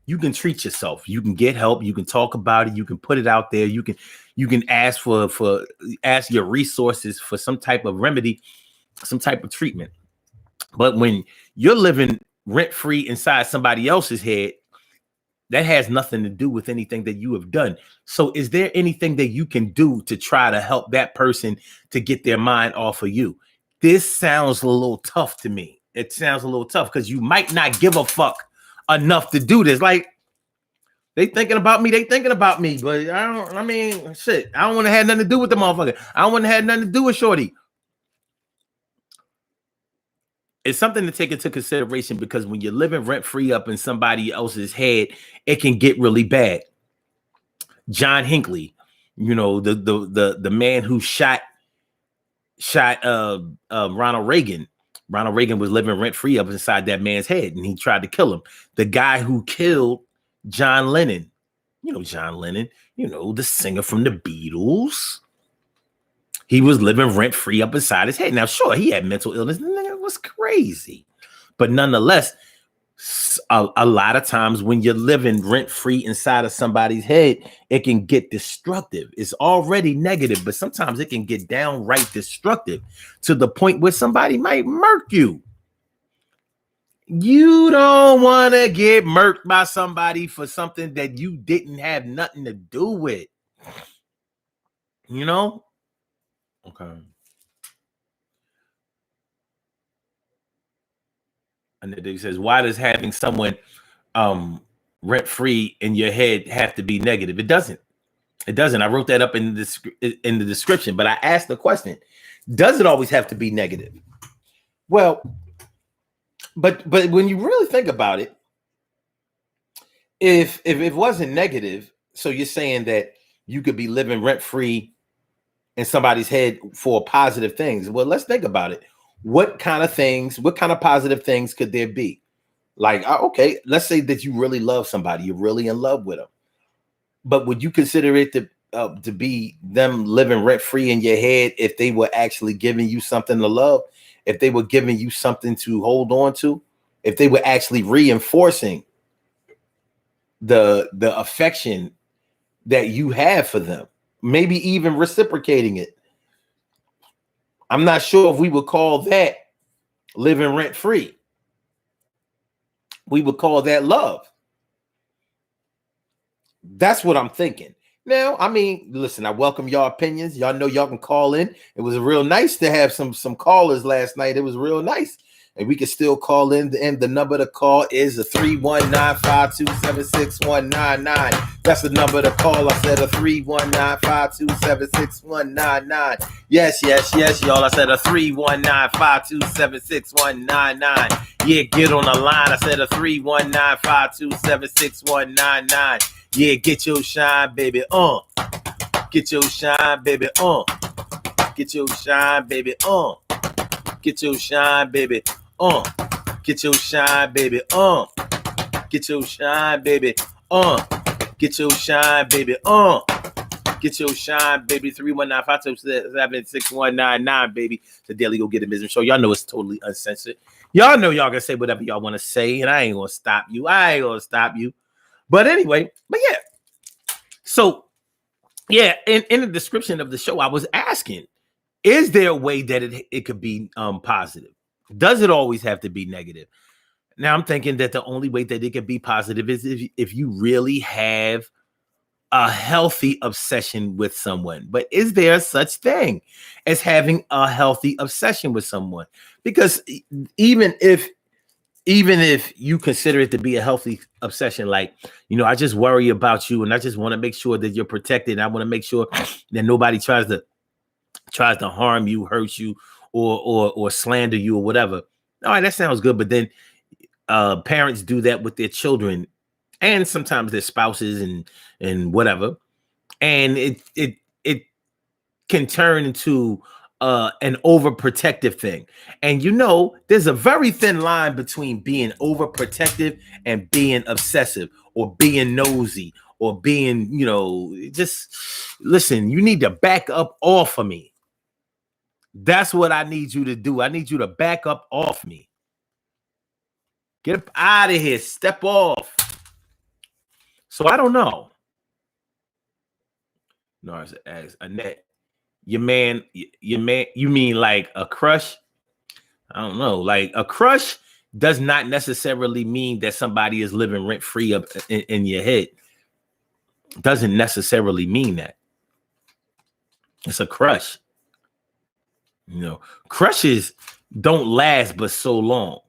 you can treat yourself. You can get help. You can talk about it. You can put it out there. You can ask ask your resources for some type of remedy, some type of treatment. But when you're living rent free inside somebody else's head, that has nothing to do with anything that you have done. So is there anything that you can do to try to help that person to get their mind off of you? This sounds a little tough to me. It sounds a little tough because you might not give a fuck enough to do this. Like, they thinking about me, but shit, I don't want to have nothing to do with the motherfucker. I don't want to have nothing to do with shorty. It's something to take into consideration because when you're living rent free up in somebody else's head, it can get really bad. John Hinckley, the man who shot Ronald Reagan. Ronald Reagan was living rent free up inside that man's head, and he tried to kill him. The guy who killed John Lennon, John Lennon, the singer from the Beatles. He was living rent free up inside his head. Now, sure, he had mental illness. It was crazy. But nonetheless, a lot of times when you're living rent free inside of somebody's head, it can get destructive. It's already negative, but sometimes it can get downright destructive to the point where somebody might murk you. You don't want to get murked by somebody for something that you didn't have nothing to do with. Okay. And it says, why does having someone rent free in your head have to be negative? It doesn't. I wrote that up in the description, but I asked the question, does it always have to be negative? Well, but when you really think about it, if it wasn't negative, so you're saying that you could be living rent free in somebody's head for positive things. Well, let's think about it. What kind of positive things could there be? Like, okay, let's say that you really love somebody, you're really in love with them, but would you consider it to be them living rent free in your head if they were actually giving you something to love, if they were giving you something to hold on to, if they were actually reinforcing the affection that you have for them, maybe even reciprocating it? I'm not sure if we would call that living rent free. we would call that love. That's what I'm thinking. Now, I mean, listen, I welcome y'all opinions. Y'all know y'all can call in. It was real nice to have some callers last night. It was real nice. And we can still call in. And the number to call is a 319-527-6199. That's the number to call. I said a 319-527-6199. Yes, y'all. I said a 319-527-6199. Yeah, get on the line. I said a 319-527-6199. Yeah, get your shine, baby, Get your shine, baby, Get your shine, baby, Get your shine, baby, Get your shine, baby, Get your shine, baby, Get your shine, baby, Get your shine, baby. 319-527-6199, baby. The Daily Go Get It Business Show. Y'all know it's totally uncensored. Y'all know y'all can say whatever y'all want to say, and I ain't gonna stop you. But anyway, yeah. So, yeah, in the description of the show, I was asking, is there a way that it could be positive? Does it always have to be negative? Now, I'm thinking that the only way that it could be positive is if you really have a healthy obsession with someone. But is there such thing as having a healthy obsession with someone? Because even if you consider it to be a healthy obsession, like, I just worry about you and I just want to make sure that you're protected. And I want to make sure that nobody tries to harm you, hurt you, or slander you or whatever. All right, that sounds good. But then parents do that with their children and sometimes their spouses and whatever. And it can turn into an overprotective thing. And there's a very thin line between being overprotective and being obsessive or being nosy or being, just listen, you need to back up off of me. That's what I need you to do. I need you to back up off me. Get up out of here. Step off. So I don't know. Nars asks, Annette, you mean like a crush? I don't know. Like a crush does not necessarily mean that somebody is living rent free up in your head. Doesn't necessarily mean that. It's a crush. Crushes don't last but so long.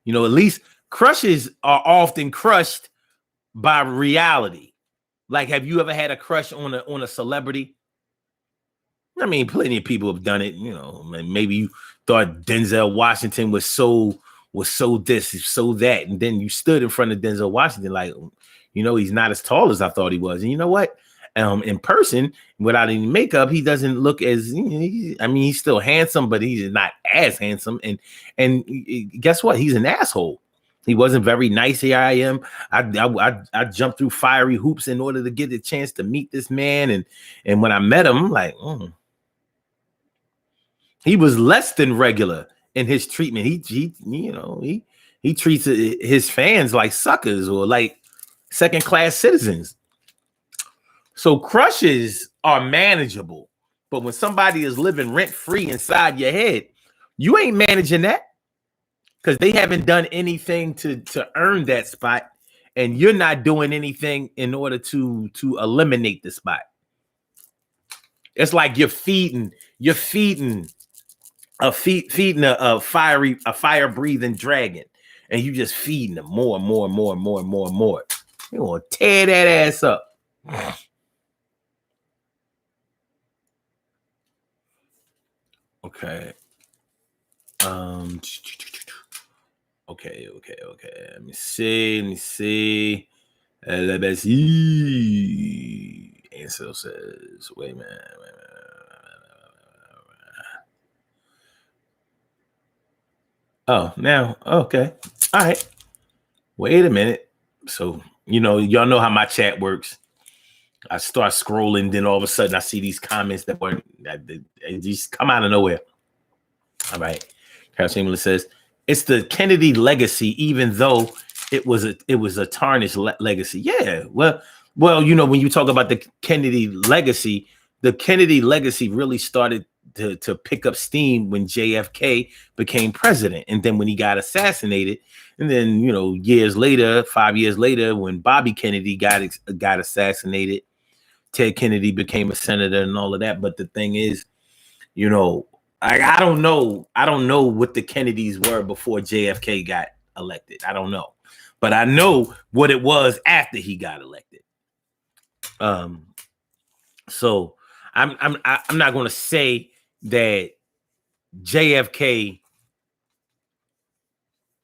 At least crushes are often crushed by reality. Like, have you ever had a crush on a celebrity? I mean, plenty of people have done it. Maybe you thought Denzel Washington was so this, so that, and then you stood in front of Denzel Washington like, he's not as tall as I thought he was. And you know what? In person, without any makeup, he doesn't look as. He's still handsome, but he's not as handsome. And guess what? He's an asshole. He wasn't very nice. Here I am. I jumped through fiery hoops in order to get the chance to meet this man. And when I met him, I'm like, he was less than regular in his treatment. He treats his fans like suckers or like second-class citizens. So crushes are manageable. But when somebody is living rent-free inside your head, you ain't managing that. Because they haven't done anything to earn that spot, and you're not doing anything in order to eliminate the spot. It's like you're feeding a fire-breathing dragon, and you just feeding them more and more and more and more and more and more. You're gonna tear that ass up. Okay. Okay. Let me see. Let's see. Ansel says, wait a minute. Oh, now, okay. All right. Wait a minute. So, y'all know how my chat works. I start scrolling, then all of a sudden I see these comments that just come out of nowhere. All right. Carol Chamberlain says, it's the Kennedy legacy, even though it was a tarnished legacy. Yeah. Well, when you talk about the Kennedy legacy really started to pick up steam when JFK became president. And then when he got assassinated, and then, you know, years later, 5 years later, when Bobby Kennedy got assassinated, Ted Kennedy became a senator and all of that. But the thing is, you know, I don't know what the Kennedys were before JFK got elected. I don't know, but I know what it was after he got elected. So I'm not going to say that JFK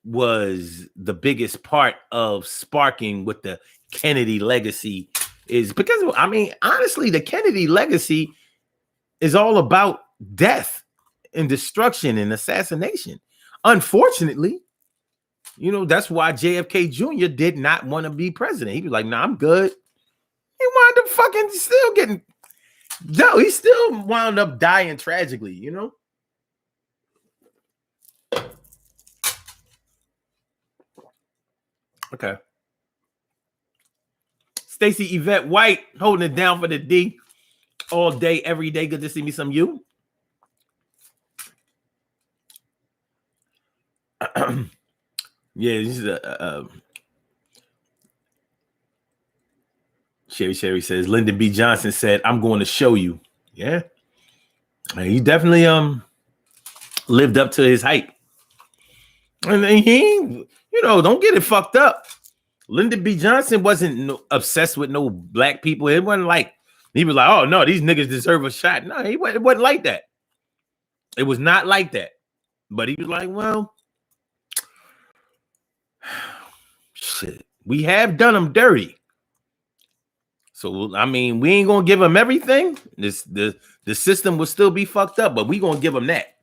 was the biggest part of sparking what the Kennedy legacy is, because I mean, honestly, the Kennedy legacy is all about death and destruction and assassination. Unfortunately, you know, that's why JFK Jr. did not want to be president. He was like, "Nah, I'm good." He wound up fucking still getting, no, he still wound up dying tragically, you know? Okay. Stacey Yvette White holding it down for the D all day, every day. Good to see me some you. Yeah, this is Sherry says, Lyndon B. Johnson said, "I'm going to show you." Yeah. He definitely lived up to his hype. And he, you know, don't get it fucked up. Lyndon B. Johnson wasn't obsessed with no black people. It wasn't like he was like, "Oh no, these niggas deserve a shot." No, it wasn't like that. It was not like that. But he was like, "Well, shit, we have done them dirty. So I mean, we ain't gonna give them everything. The system will still be fucked up, but we gonna give them that.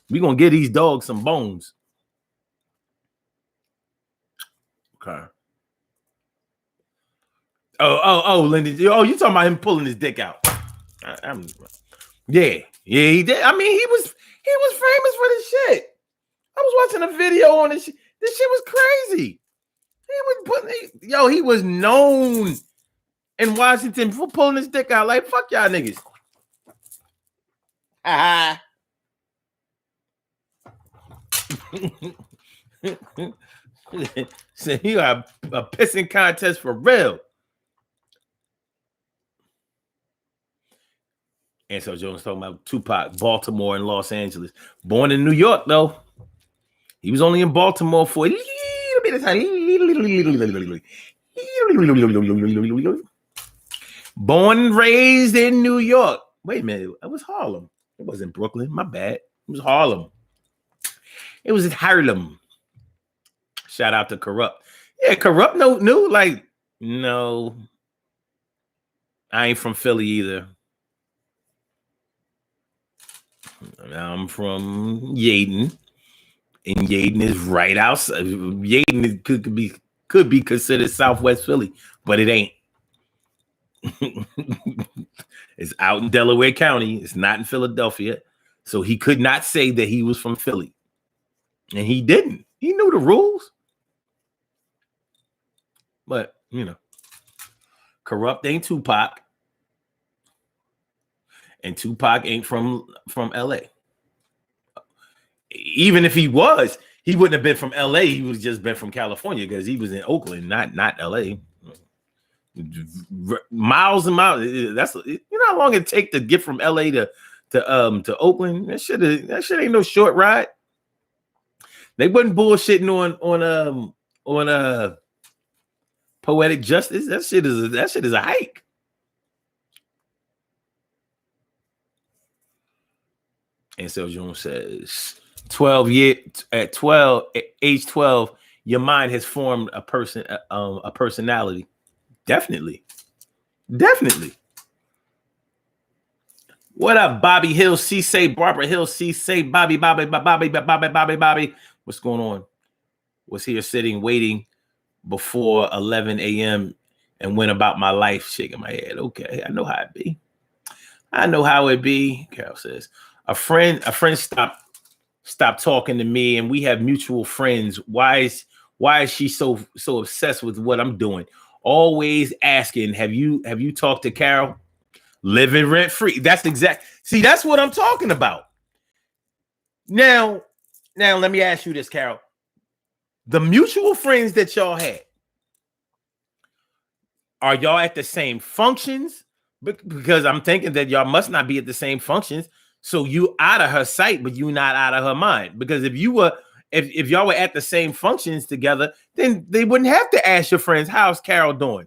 We gonna give these dogs some bones." Okay. Oh, Lyndon. Oh, you talking about him pulling his dick out? Yeah, he did. I mean, he was famous for this shit. I was watching a video on this shit. This shit was crazy. He was known in Washington for pulling his dick out. Like, fuck y'all niggas. So you got a pissing contest for real. And so Jones talking about Tupac, Baltimore and Los Angeles. Born in New York, though. He was only in Baltimore for a little bit of time. Born and raised in New York. Wait a minute. It was Harlem. It wasn't Brooklyn. My bad. It was Harlem. It was in Harlem. Shout out to Corrupt. Yeah, Corrupt knew like, no, I ain't from Philly either. I'm from Yaden, and Yaden is right outside. Yaden could be considered Southwest Philly, but it ain't. It's out in Delaware County. It's not in Philadelphia, so he could not say that he was from Philly, and he didn't. He knew the rules, but you know, Corrupt ain't Tupac. And Tupac ain't from LA. Even if he was, he wouldn't have been from LA. He would have just been from California because he was in Oakland, not LA. Miles and miles. That's, you know how long it take to get from LA to Oakland. That shit ain't no short ride. They wasn't bullshitting on Poetic Justice. That shit is a hike. And so Jones says, age 12, your mind has formed a personality. Definitely. What up, Bobby Hill, C-Say, Barbara Hill, C-Say, Bobby. What's going on? Was here sitting, waiting before 11 a.m. and went about my life shaking my head. Okay, I know how it be. Carol says, a friend stopped talking to me, and we have mutual friends. Why is she so obsessed with what I'm doing? Always asking, have you talked to Carol? living rent free. See, that's what I'm talking about. Now let me ask you this, Carol. The mutual friends that y'all had, are y'all at the same functions? Because I'm thinking that y'all must not be at the same functions. So you out of her sight, but you not out of her mind. Because if y'all were at the same functions together, then they wouldn't have to ask your friends, how's Carol doing?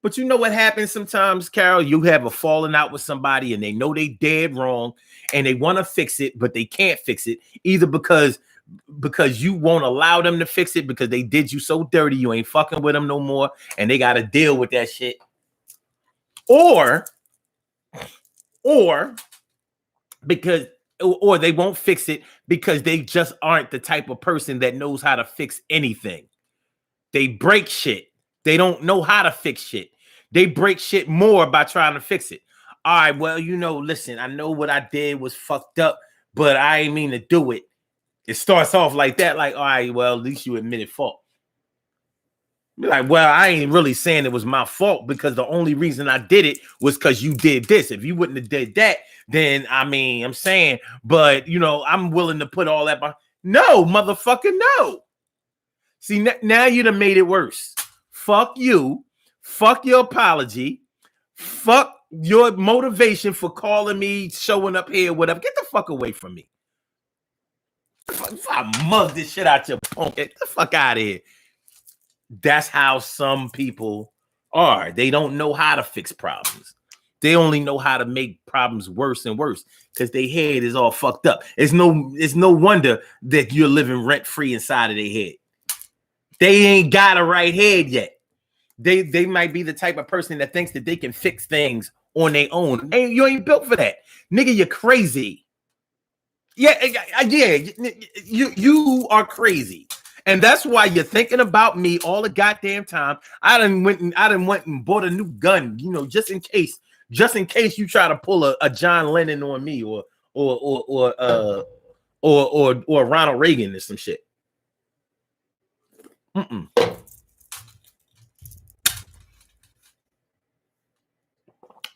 But you know what happens sometimes, Carol? You have a falling out with somebody and they know they dead wrong and they want to fix it, but they can't fix it either because you won't allow them to fix it because they did you so dirty, you ain't fucking with them no more and they got to deal with that shit. Or because they won't fix it because they just aren't the type of person that knows how to fix anything. They break shit. They don't know how to fix shit. They break shit more by trying to fix it. All right, well, listen, I know what I did was fucked up, but I ain't mean to do it. It starts off like that, like, all right, well, at least you admitted fault. Be like, well, I ain't really saying it was my fault because the only reason I did it was because you did this. If you wouldn't have did that, then I'm saying, but I'm willing to put all that behind. No, motherfucker, no. See, now you done made it worse. Fuck you. Fuck your apology. Fuck your motivation for calling me, showing up here, whatever. Get the fuck away from me. If I mug this shit out your punk, get the fuck out of here. That's how some people are. They don't know how to fix problems. They only know how to make problems worse and worse because their head is all fucked up. It's no wonder that you're living rent-free inside of their head. They ain't got a right head yet. They might be the type of person that thinks that they can fix things on their own. And you ain't built for that. Nigga, you're crazy. Yeah, you are crazy. And that's why you're thinking about me all the goddamn time. I done went and bought a new gun, just in case you try to pull a John Lennon on me or Ronald Reagan or some shit.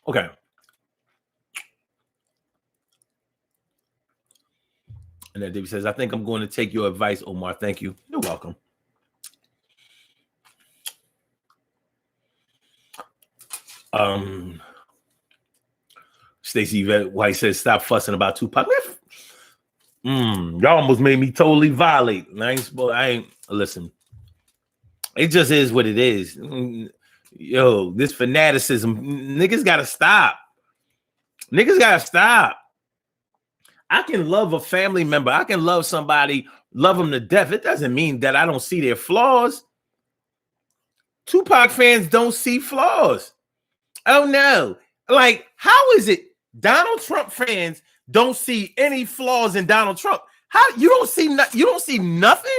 Okay. And then David says, I think I'm going to take your advice, Omar. Thank you. You're welcome. Stacey White says, stop fussing about Tupac. Y'all almost made me totally violate. I ain't listen. It just is what it is. Yo, this fanaticism, niggas gotta stop. I can love a family member. I can love somebody, love them to death. It doesn't mean that I don't see their flaws. Tupac fans don't see flaws. Oh no. Like, how is it Donald Trump fans don't see any flaws in Donald Trump? How you don't see nothing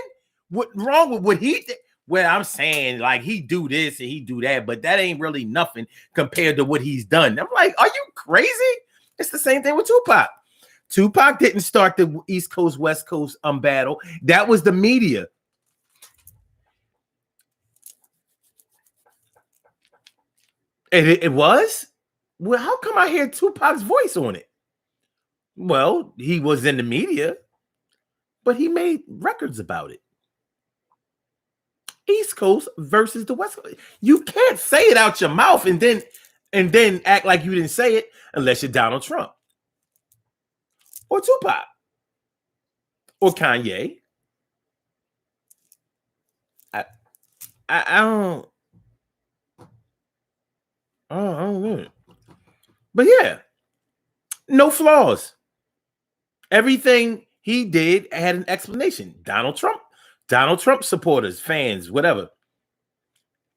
wrong with what he did? Well, I'm saying like he do this and he do that, but that ain't really nothing compared to what he's done. I'm like, are you crazy? It's the same thing with Tupac. Tupac didn't start the East Coast, West Coast battle. That was the media. It was? Well, how come I hear Tupac's voice on it? Well, he was in the media, but he made records about it. East Coast versus the West Coast. You can't say it out your mouth and then act like you didn't say it unless you're Donald Trump or Tupac or Kanye. I don't know. But yeah, no flaws. Everything he did had an explanation. Donald Trump supporters, fans, whatever.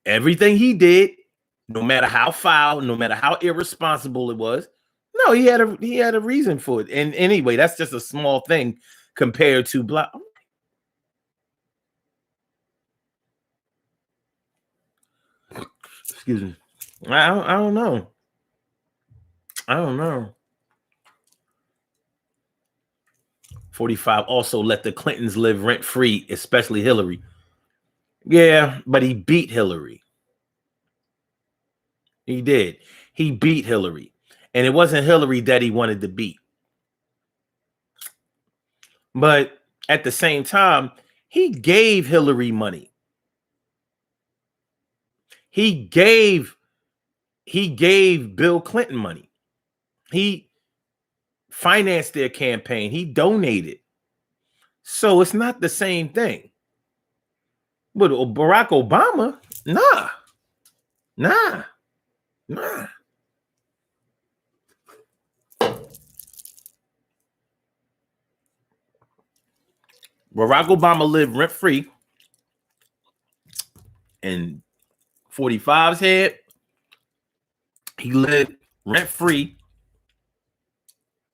Everything he did, no matter how foul, no matter how irresponsible it was, no, he had a reason for it. And anyway, that's just a small thing compared to black. Excuse me. I don't know. I don't know. 45 also let the Clintons live rent free, especially Hillary. Yeah, but he beat Hillary. He did. he beat Hillary. And it wasn't Hillary that he wanted to beat. But at the same time, he gave Hillary money. He gave Bill Clinton money. He financed their campaign. He donated. So it's not the same thing. But Barack Obama, nah. Barack Obama lived rent-free in 45's head. He lived rent-free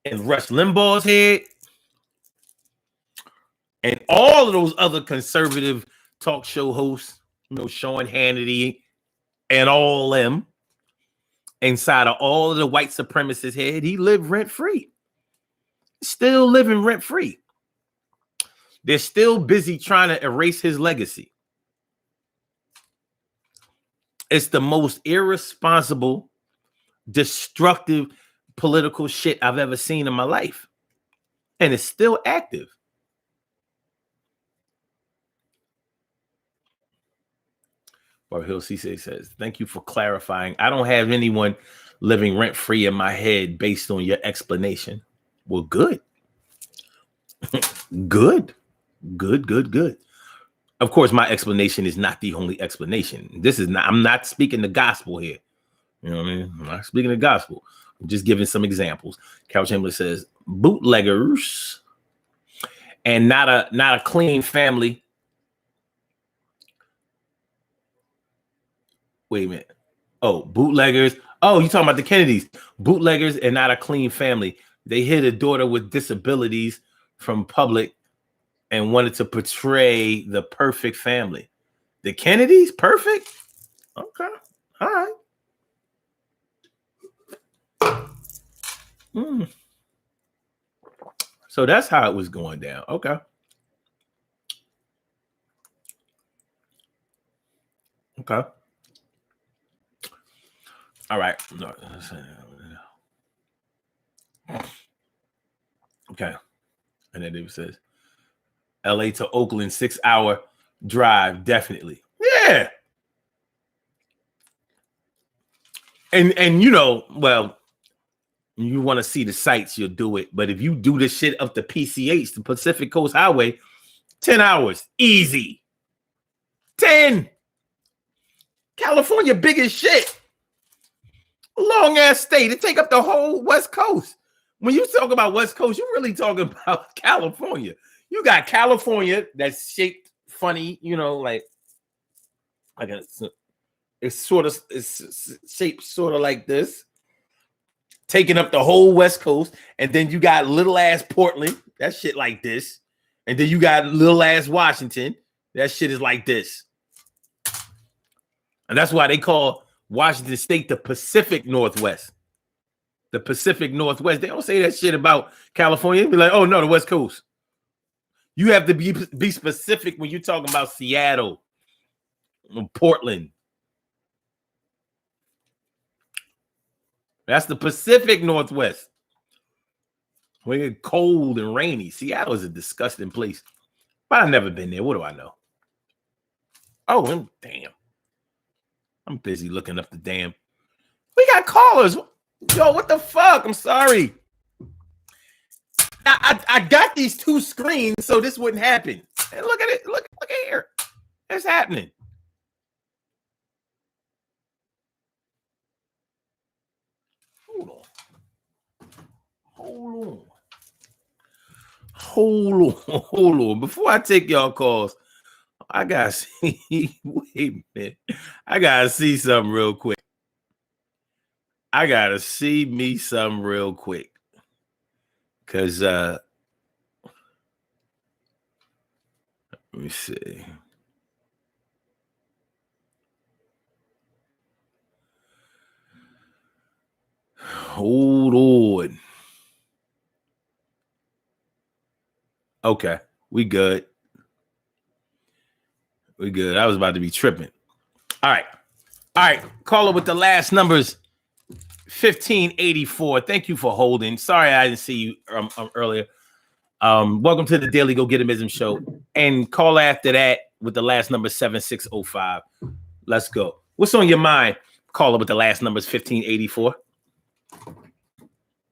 in Rush Limbaugh's head. And all of those other conservative talk show hosts, Sean Hannity and all them, inside of all of the white supremacists' head, he lived rent-free. Still living rent-free. They're still busy trying to erase his legacy. It's the most irresponsible, destructive political shit I've ever seen in my life. And it's still active. Barbara Hill CC says, thank you for clarifying. I don't have anyone living rent-free in my head based on your explanation. Well, good. Good. Of course, my explanation is not the only explanation. I'm not speaking the gospel here. You know what I mean? I'm not speaking the gospel. I'm just giving some examples. Carol Chamberlain says, bootleggers and not a clean family. Wait a minute. Oh, bootleggers. Oh, you talking about the Kennedys. Bootleggers and not a clean family. They hid a daughter with disabilities from public and wanted to portray the perfect family. The Kennedys? Perfect? Okay. All right. So that's how it was going down. Okay. All right. No. Okay. And then it says, LA to Oakland, 6-hour drive. Definitely. Yeah. And well, you want to see the sights, you'll do it. But if you do this shit up the PCH, the Pacific Coast Highway, 10 hours. Easy. 10. California, big as shit. Long ass state. It take up the whole West Coast. When you talk about West Coast, you're really talking about California. You got California that's shaped funny, like it's shaped sort of like this, taking up the whole West Coast, and then you got little ass Portland, that shit like this, and then you got little ass Washington, that shit is like this, and that's why they call Washington State the Pacific Northwest. The Pacific Northwest. They don't say that shit about California. They be like, oh no, the West Coast. You have to be specific when you're talking about Seattle, Portland. That's the Pacific Northwest. When it's cold and rainy. Seattle is a disgusting place. But I've never been there. What do I know? Oh, damn. I'm busy looking up the damn. We got callers. Yo, what the fuck? I'm sorry. I got these two screens so this wouldn't happen. And look at it. Look here. It's happening. Hold on. Before I take y'all calls, I gotta see. Wait a minute. I gotta see something real quick. Cause let me see. Hold on. Okay, we good. I was about to be tripping. All right. Caller with the last numbers 1584. Thank you for holding. Sorry I didn't see you earlier. Welcome to the Daily Go Get 'Emism show. And call after that with the last number 7605. Let's go. What's on your mind? Caller with the last numbers 1584.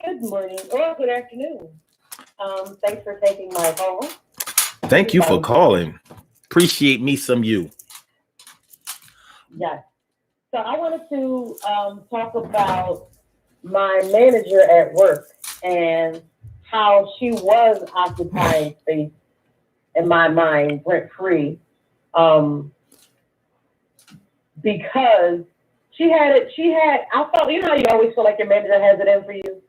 Good morning or good afternoon. Thanks for taking my call. Thank you for calling. Appreciate me some you. Yes. So I wanted to talk about my manager at work and how she was occupying space in my mind rent-free, because I felt, you know how you always feel like your manager has it in for you?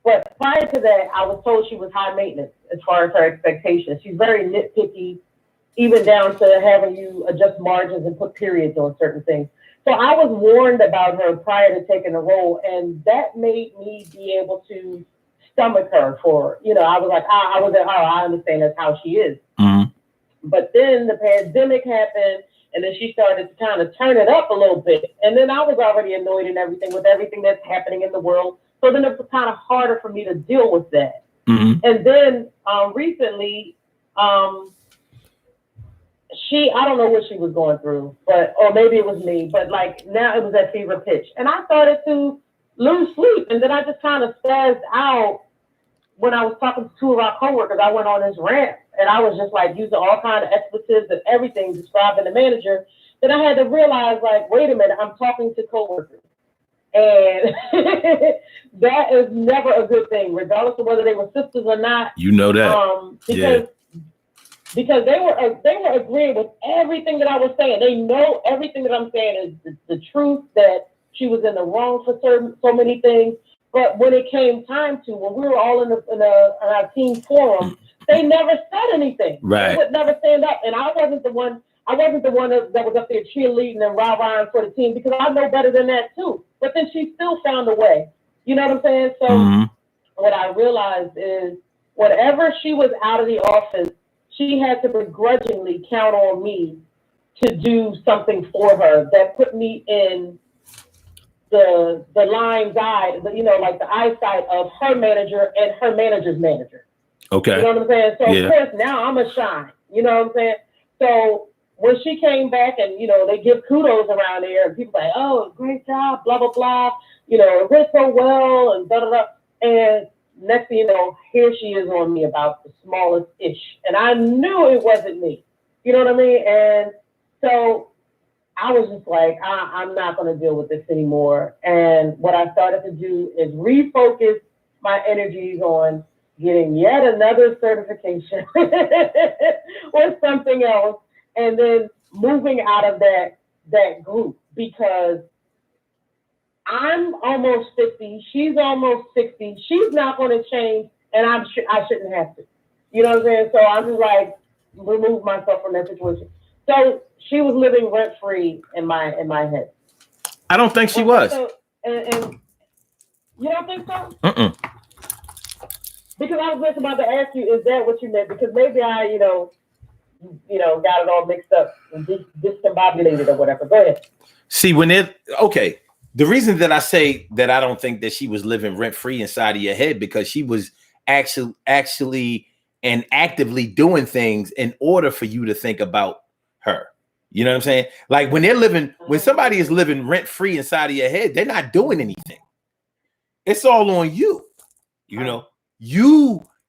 But prior to that, I was told she was high maintenance as far as her expectations. She's very nitpicky, even down to having you adjust margins and put periods on certain things. So I was warned about her prior to taking the role, and that made me be able to stomach her for, I was like, I understand that's how she is. Mm-hmm. But then the pandemic happened, and then she started to kind of turn it up a little bit. And then I was already annoyed and everything with everything that's happening in the world. So then it was kind of harder for me to deal with that. Mm-hmm. And then recently, I don't know what she was going through, or maybe it was me, but like now it was at fever pitch. And I started to lose sleep. And then I just kind of spazzed out when I was talking to two of our coworkers. I went on this rant and I was just like using all kinds of expletives and everything describing the manager. Then I had to realize, like, wait a minute, I'm talking to coworkers. And that is never a good thing, regardless of whether they were sisters or not. You know that. Because they were agreeing with everything that I was saying. They know everything that I'm saying is the truth, that she was in the wrong for so many things. But when it came time to, when we were all in our team forum, they never said anything. Right. They would never stand up. And I wasn't the one that was up there cheerleading and rah-rahing for the team, because I know better than that too. But then she still found a way. You know what I'm saying? So What I realized is, whatever she was out of the office, she had to begrudgingly count on me to do something for her that put me in the line's eye, like the eyesight of her manager and her manager's manager. Okay. You know what I'm saying? So Of course now I'm a shine. You know what I'm saying? So when she came back and, they give kudos around there and people like, oh, great job, blah, blah, blah, it went so well and da, da, da. And next thing you know, here she is on me about the smallest ish. And I knew it wasn't me. You know what I mean? And so I was just like, I'm not going to deal with this anymore. And what I started to do is refocus my energies on getting yet another certification or something else, and then moving out of that group, because I'm almost 50, she's almost 60, she's not going to change, and I shouldn't have to. You know what I'm saying? So I'm just like, remove myself from that situation. So she was living rent free in my head. I don't think she was. So, and you don't think so? Because I was just about to ask you, is that what you meant? Because maybe I, got it all mixed up and discombobulated or whatever. Go ahead. See, the reason that I say that I don't think that she was living rent free inside of your head, because she was actually and actively doing things in order for you to think about her. You know what I'm saying? Like when somebody is living rent free inside of your head, they're not doing anything. It's all on you.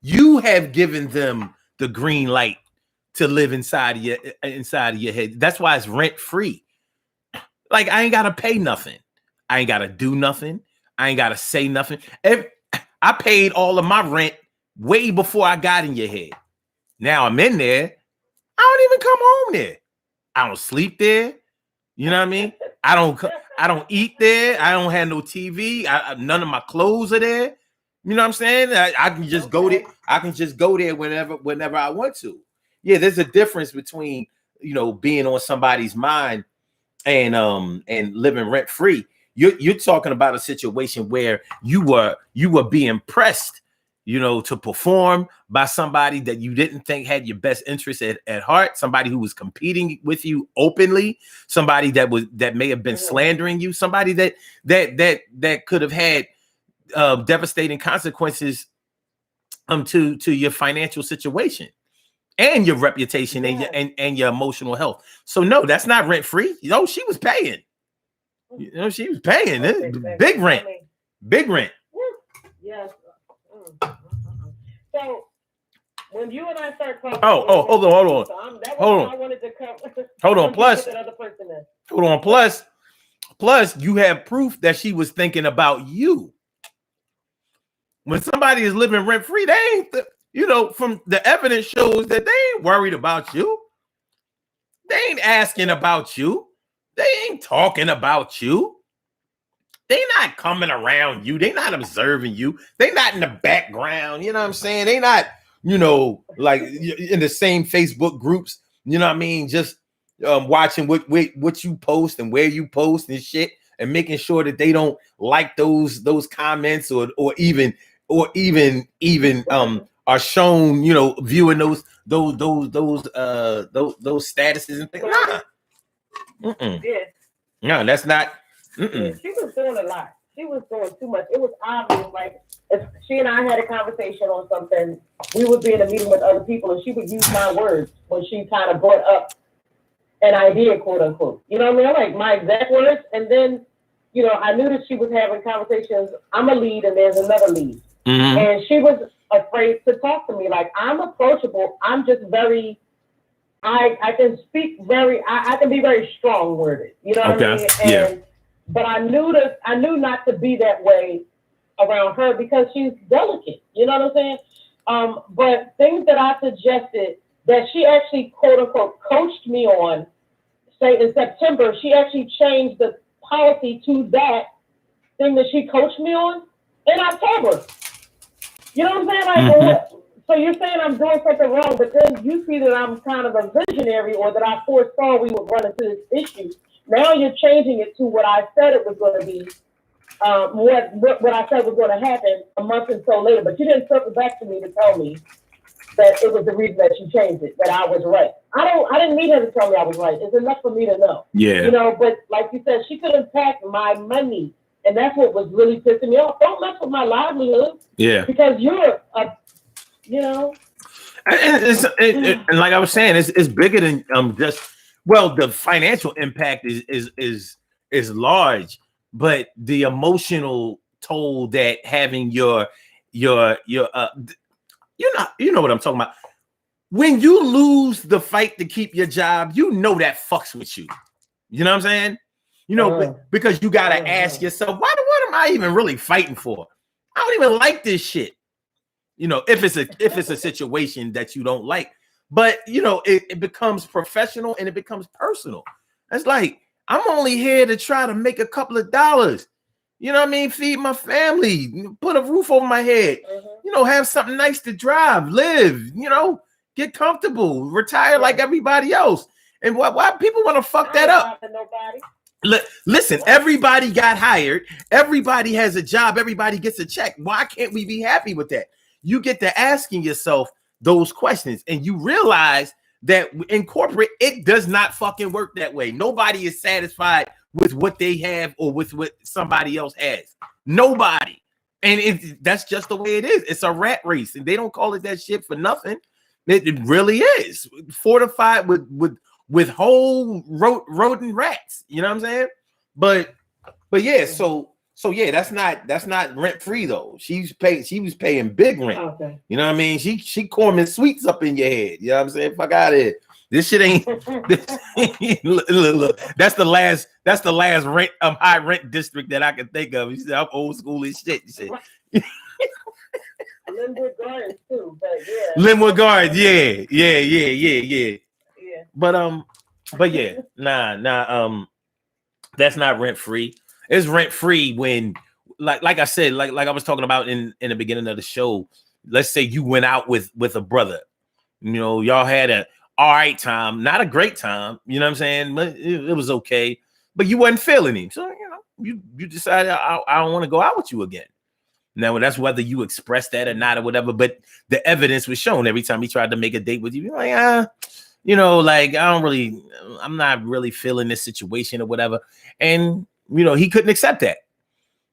You have given them the green light to live inside of your head. That's why it's rent free. Like, I ain't gotta pay nothing. I ain't gotta do nothing. I ain't gotta say nothing. I paid all of my rent way before I got in your head. Now I'm in there. I don't even come home there. I don't sleep there. You know what I mean? I don't eat there. I don't have no TV. None of my clothes are there. You know what I'm saying? I can just go there. I can just go there whenever I want to. Yeah, there's a difference between, being on somebody's mind and living rent free. You're talking about a situation where you were being pressed to perform by somebody that you didn't think had your best interest at heart, somebody who was competing with you openly, somebody that may have been slandering you, somebody that could have had devastating consequences to your financial situation and your reputation and your emotional health. So no, that's not rent free. She was paying. She was paying big rent. Big rent. Yes. So when you and I start talking, hold on. I wanted to come. Hold on. Plus, another person in. Hold on. Plus, you have proof that she was thinking about you. When somebody is living rent free, they ain't, from the evidence shows that they ain't worried about you. They ain't asking about you. They ain't talking about you. They not coming around you. They not observing you. They not in the background. You know what I'm saying? They not, like in the same Facebook groups. You know what I mean? Just watching what you post and where you post and shit, and making sure that they don't like those comments or even are shown, viewing those statuses and things. Nah. Yeah. No, that's not. Yeah, she was doing a lot. She was doing too much. It was obvious. Like, if she and I had a conversation on something, we would be in a meeting with other people, and she would use my words when she kind of brought up an idea, quote unquote. You know what I mean? Like my exact words. And then, I knew that she was having conversations. I'm a lead, and there's another lead, and she was afraid to talk to me. Like, I'm approachable. I'm just very. I can speak I can be very strong worded. You know what I mean? And, but I knew not to be that way around her because she's delicate. You know what I'm saying? But things that I suggested that she actually, quote unquote, coached me on, say in September, she actually changed the policy to that thing that she coached me on in October. You know what I'm saying? Like, so you're saying I'm doing something wrong, but then you see that I'm kind of a visionary, or that I foresaw we would run into this issue. Now you're changing it to what I said it was going to be, what I said was going to happen a month and so later. But you didn't circle back to me to tell me that it was the reason that you changed it, that I was right. I didn't need her to tell me I was right. It's enough for me to know. Yeah. But like you said, she could impact my money, and that's what was really pissing me off. Don't mess with my livelihood. Yeah. Because you're And like I was saying, it's bigger than just. Well, the financial impact is large, but the emotional toll that having your you know what I'm talking about. When you lose the fight to keep your job, that fucks with you. You know what I'm saying? Because you gotta ask yourself, what am I even really fighting for? I don't even like this shit. If it's a situation that you don't like. But, it becomes professional and it becomes personal. It's like, I'm only here to try to make a couple of dollars. You know what I mean? Feed my family, put a roof over my head, have something nice to drive, live, get comfortable, retire like everybody else. And why people want to fuck that up? Listen, everybody got hired. Everybody has a job. Everybody gets a check. Why can't we be happy with that? You get to asking yourself those questions, and you realize that in corporate, it does not fucking work that way. Nobody is satisfied with what they have or with what somebody else has. Nobody. And that's just the way it is. It's a rat race, and they don't call it that shit for nothing. It really is fortified with whole rodent rats. You know what I'm saying? But yeah, so yeah, that's not rent free though. She was paying big rent. Okay. You know what I mean? She cornering sweets up in your head. You know what I'm saying? Fuck out of here. This shit ain't. Look, that's the last rent high rent district that I can think of. You said I'm old school as shit. You said. Linwood Gardens too, but yeah. Linwood Gardens, yeah. But yeah, nah. That's not rent free. It's rent free when, like I said, like I was talking about in the beginning of the show. Let's say you went out with a brother. Y'all had a all right time, not a great time. You know what I'm saying? But it was okay. But you wasn't feeling him, so you decided I don't want to go out with you again. Now, that's whether you express that or not or whatever, but the evidence was shown every time he tried to make a date with you. You're like, like, I'm not really feeling this situation or whatever. And, he couldn't accept that.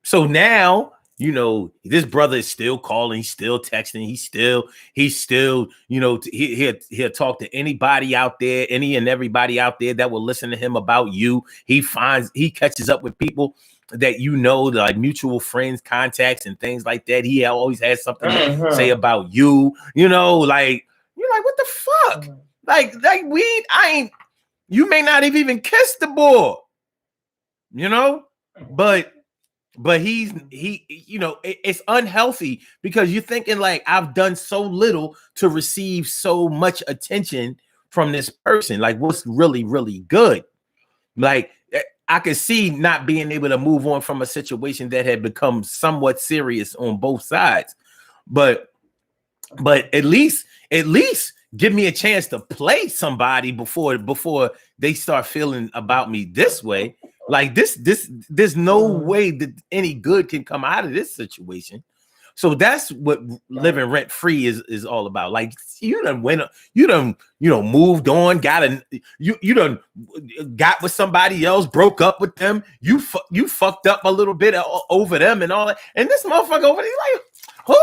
So now, this brother is still calling, he's still texting, he's still, he'll talk to anybody out there, any and everybody out there that will listen to him about you. He catches up with people that like mutual friends, contacts, and things like that. He always has something to say about you. Like you're like, what the fuck? Like you may not have even kissed the boy, but it's unhealthy because you're thinking like, I've done so little to receive so much attention from this person. Like, what's really, really good? Like, I could see not being able to move on from a situation that had become somewhat serious on both sides. But at least give me a chance to play somebody before they start feeling about me this way. Like there's no way that any good can come out of this situation. So that's what living rent free is all about. Like you done moved on, got with somebody else, broke up with them. You fucked up a little bit over them and all that. And this motherfucker over there, like, who?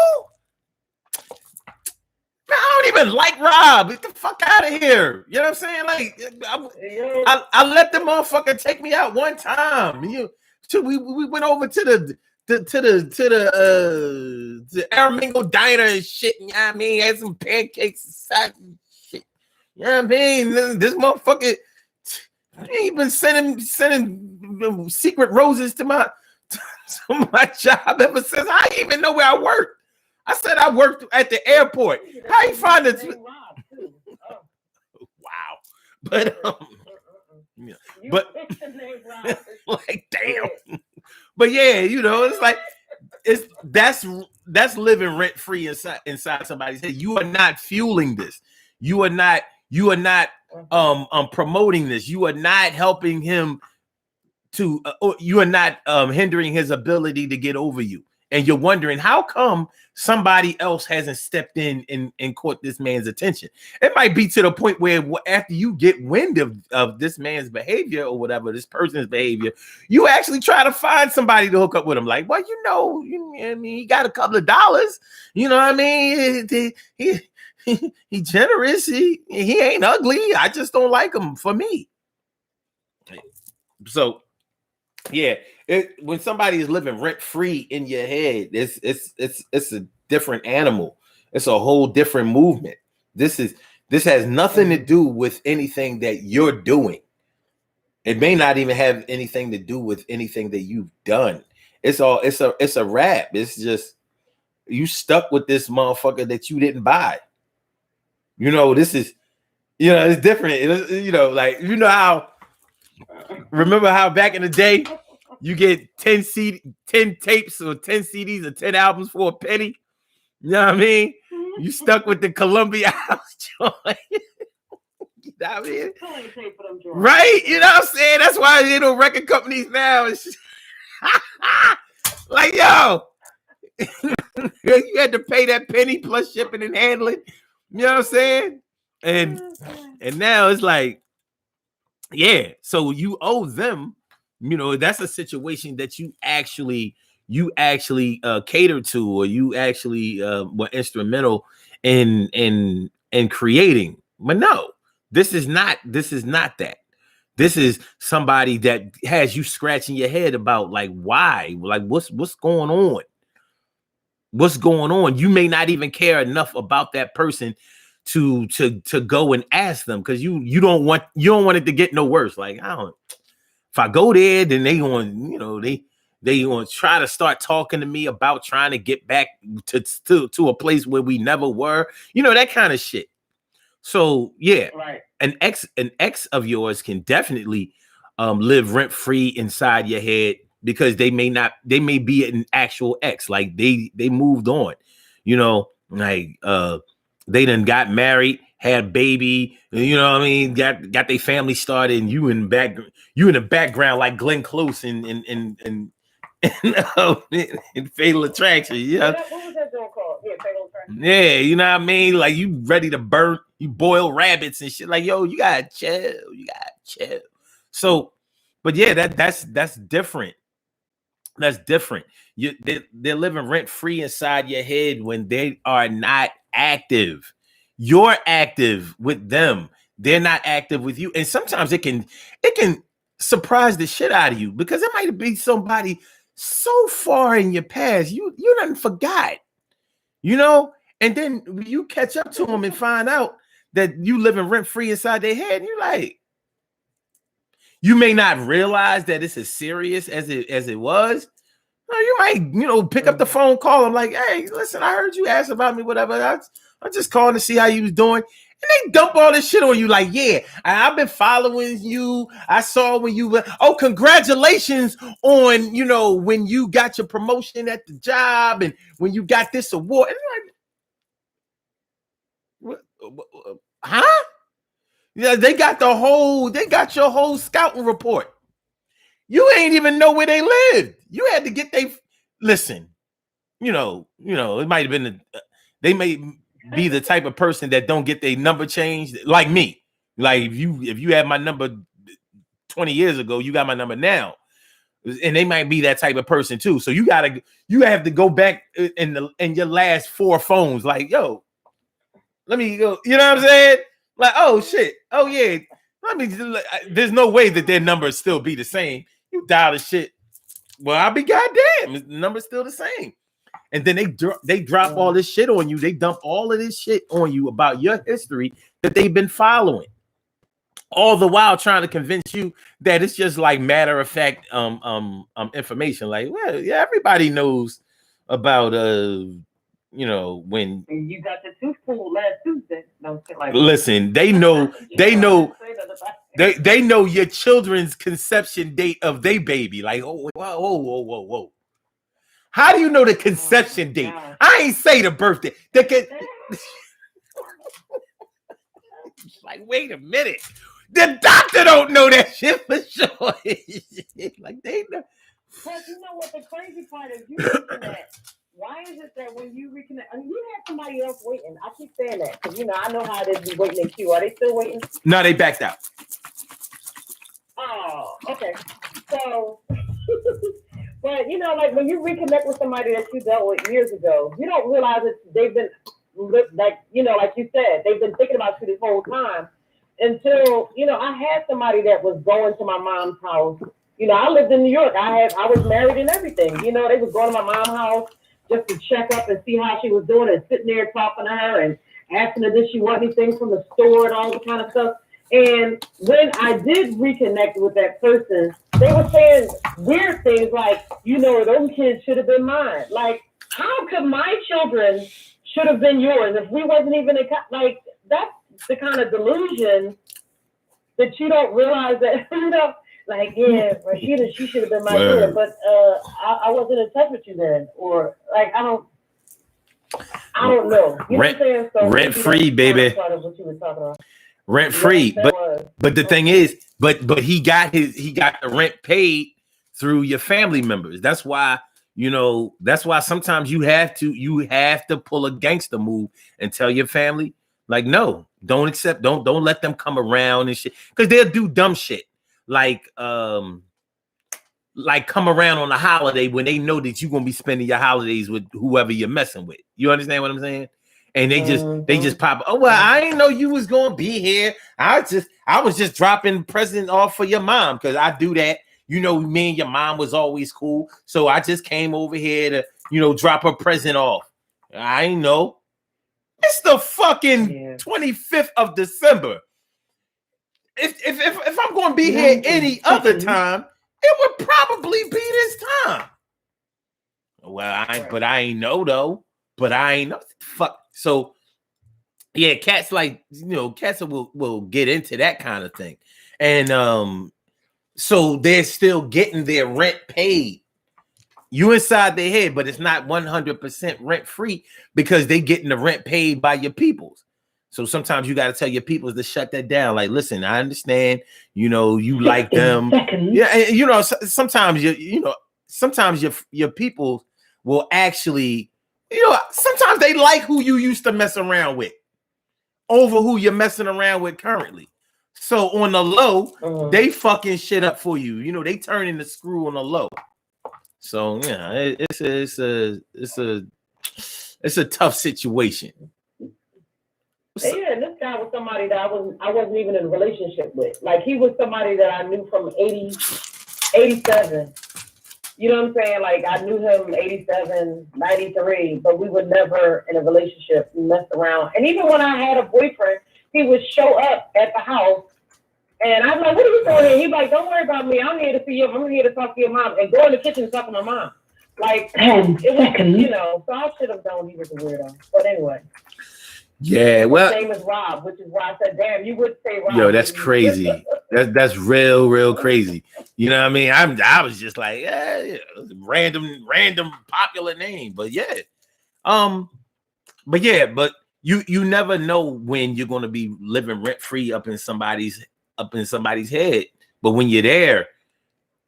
Man, I don't even like Rob. Get the fuck out of here. You know what I'm saying? Like, I let the motherfucker take me out one time. We went over to the Aramingo diner and shit. You know what I mean? Had some pancakes and shit. You know what I mean? This motherfucker, he been sending secret roses to my job ever since. I didn't even know where I worked. I said I worked at the airport. How you find it? Wow. But like damn. But yeah, it's like that's living rent free inside somebody's head. You are not fueling this. You are not promoting this. You are not helping him to you are not hindering his ability to get over you. And you're wondering how come somebody else hasn't stepped in and caught this man's attention. It might be to the point where after you get wind of this man's behavior or whatever, this person's behavior, you actually try to find somebody to hook up with him. Like, well, he got a couple of dollars. You know what I mean? He generous. He ain't ugly. I just don't like him for me. So, yeah. When somebody is living rent free in your head, it's a different animal. It's a whole different movement. This has nothing to do with anything that you're doing. It may not even have anything to do with anything that you've done. It's a wrap. It's just you stuck with this motherfucker that you didn't buy. This is it's different. Like remember how back in the day you get 10 tapes or 10 CDs or 10 albums for a penny. You know what I mean? You stuck with the Columbia House joint. You know what I mean? Right? You know what I'm saying? That's why record companies now is like, yo, you had to pay that penny plus shipping and handling. You know what I'm saying? And now it's like, yeah, so you owe them. That's a situation that you actually cater to, or you actually were instrumental in creating. But no, this is not that. This is somebody that has you scratching your head about like why, like what's going on. What's going on? You may not even care enough about that person to go and ask them because you don't want it to get no worse. Like if I go there, then they going they going to try to start talking to me about trying to get back to a place where we never were, that kind of shit. So yeah, right. An ex of yours can definitely live rent free inside your head because they may be an actual ex, like they moved on, like they done got married, had a baby, you know what I mean, got their family started, and you in the background like Glenn Close in in Fatal Attraction. Yeah. What was that song called? Yeah, Fatal Attraction. Yeah, you know what I mean? Like you ready to burn, you boil rabbits and shit. Like, yo, you gotta chill. You gotta chill. So, but yeah, that's different. That's different. They're living rent free inside your head when they are not active. You're active with them. They're not active with you. And sometimes it can surprise the shit out of you because it might be somebody so far in your past you done forgot, you know, and then you catch up to them and find out that you living rent free inside their head, and you're like, you may not realize that it's as serious as it was. No, you might, pick up the phone, call them like, hey, listen, I heard you ask about me, whatever. I'm just calling to see how you was doing. And they dump all this shit on you like, yeah, I've been following you. I saw when you were, oh, congratulations on, when you got your promotion at the job and when you got this award. And like, huh? Yeah, they got your whole scouting report. You ain't even know where they lived. You had to get listen. It might have been they may be the type of person that don't get their number changed, like me. Like if you had my number 20 years ago, you got my number now, and they might be that type of person too. So you have to go back in your last 4 phones. Like, yo, let me go. You know what I'm saying? Like, oh shit, oh yeah. There's no way that their numbers still be the same. You dial the shit. Well, I'll be goddamn. The number's still the same. And then they drop all this shit on you. They dump all of this shit on you about your history that they've been following. All the while trying to convince you that it's just like matter of fact information. Like, well, yeah, everybody knows about when you got the tooth pulled last Tuesday. No shit like listen, they know they know your children's conception date of their baby. Like, oh, whoa. How do you know the conception date? God. I ain't say the birthday. Like, wait a minute. The doctor don't know that shit for sure. Like, they know. But you know what the crazy part is? You reconnect. Why is it that when you reconnect, you had somebody else waiting? I keep saying that because I know how they be waiting in queue. Are they still waiting? No, they backed out. Oh, okay. So, but like when you reconnect with somebody that you dealt with years ago, you don't realize that they've been like you said, they've been thinking about you this whole time until I had somebody that was going to my mom's house. I lived in New York. I was married and everything. They was going to my mom's house just to check up and see how she was doing and sitting there talking to her and asking her did she want anything from the store and all that kind of stuff. And when I did reconnect with that person, they were saying weird things like, those kids should have been mine. Like, how could my children should have been yours if we wasn't even like, that's the kind of delusion that you don't realize that, like, yeah, Rashida, she should have been my daughter, but I wasn't in touch with you then. Or, like, I don't know. You know what I'm saying? So rent free, baby. What you were talking about. Rent free, but the thing is, but he got the rent paid through your family members. That's why sometimes you have to pull a gangster move and tell your family, like, no, don't accept, don't let them come around and shit, because they'll do dumb shit like come around on a holiday when they know that you're gonna be spending your holidays with whoever you're messing with. You understand what I'm saying? And they just pop. Oh, well, I didn't know you was gonna be here. I was just dropping present off for your mom because I do that. Me and your mom was always cool, so I just came over here to drop her present off. I ain't know. It's the fucking 25th of December. If I'm gonna be here any other time, it would probably be this time. Well, I ain't know though. But I ain't know. Fuck. So, yeah, cats cats will get into that kind of thing. And so they're still getting their rent paid. You inside their head, but it's not 100% rent free because they getting the rent paid by your peoples. So sometimes you got to tell your peoples to shut that down. Like, listen, I understand, you like them. Yeah, and, sometimes sometimes your people will actually, sometimes they like who you used to mess around with over who you're messing around with currently. So on the low, they fucking shit up for you. They turning the screw on the low. So yeah, it's a tough situation. Yeah, and this guy was somebody that I wasn't even in a relationship with. Like, he was somebody that I knew from 87. You know what I'm saying? Like, I knew him 87, 93, but we were never in a relationship. We messed around. And even when I had a boyfriend, he would show up at the house, and I'm like, what are you doing here? He's like, don't worry about me. I'm here to see you. I'm here to talk to your mom. And go in the kitchen and talk to my mom. Like, 10 seconds. So I should have known he was a weirdo. But anyway. Yeah, well, his name is Rob, which is why I said, damn, you would say Rob. Yo, that's crazy. That's real crazy. You know what I mean? I was just like, yeah, random popular name, but yeah. But you never know when you're gonna be living rent free up in somebody's head. But when you're there,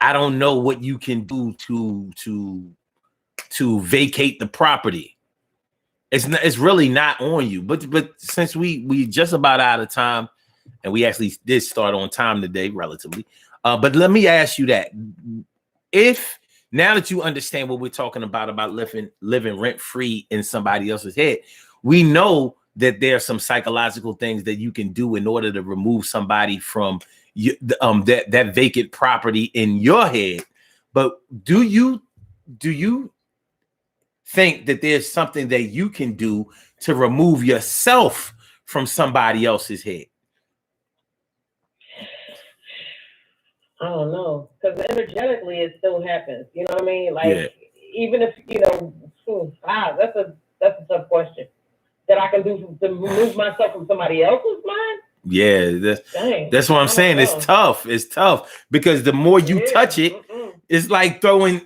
I don't know what you can do to vacate the property. It's really not on you. But since we just about out of time, and we actually did start on time today, relatively. But let me ask you that: if now that you understand what we're talking about living rent free in somebody else's head, we know that there are some psychological things that you can do in order to remove somebody from that vacant property in your head. But do you think that there's something that you can do to remove yourself from somebody else's head? I don't know, because energetically it still happens. You know what I mean? Like, even if that's a tough question. That I can do to remove myself from somebody else's mind. Yeah, that's what I'm saying. It's tough. It's tough because the more you touch it, it's like throwing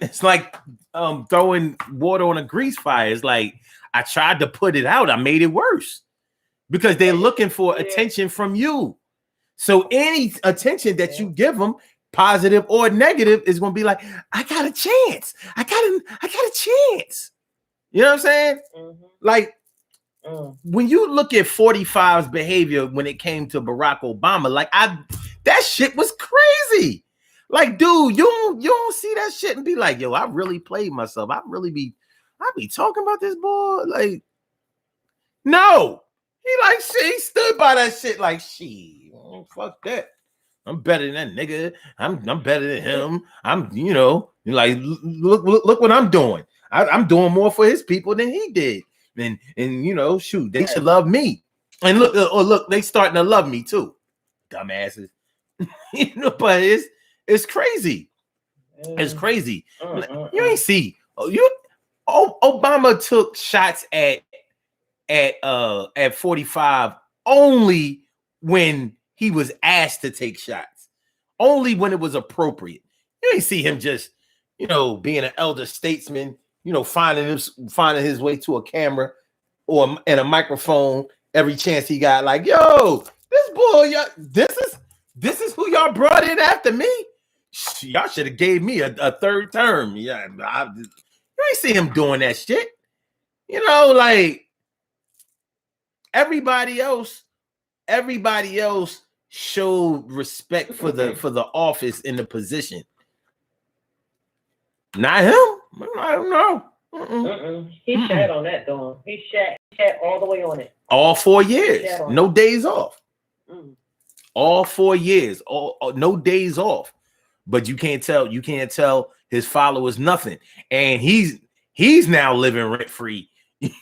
water on a grease fire. It's like I tried to put it out, I made it worse because they're looking for attention from you. So any attention that you give them, positive or negative, is going to be like, I got a chance. I got a chance. You know what I'm saying? Like. When you look at 45's behavior when it came to Barack Obama, like that shit was crazy. Like, dude, you don't see that shit and be like, yo, I really played myself. I be talking about this boy. Like, no, he stood by that shit like, shit, fuck that. I'm better than that nigga. I'm better than him. I'm, like, look what I'm doing. I'm doing more for his people than he did. And shoot, they should love me. And look, they starting to love me too, dumbasses. But it's crazy. It's crazy. You ain't see Obama took shots at 45 only when he was asked to take shots, only when it was appropriate. You ain't see him just being an elder statesman. Finding his way to a camera and a microphone every chance he got. Like, yo, this boy, this is who y'all brought in after me. Y'all should have gave me a third term. Yeah, you ain't see him doing that shit. Like everybody else showed respect for the office and the position. Not him. I don't know. He shat on that, Dawn. He shat all the way on it. All 4 years, no days off. All 4 years, no days off. But you can't tell his followers nothing. And he's now living rent free.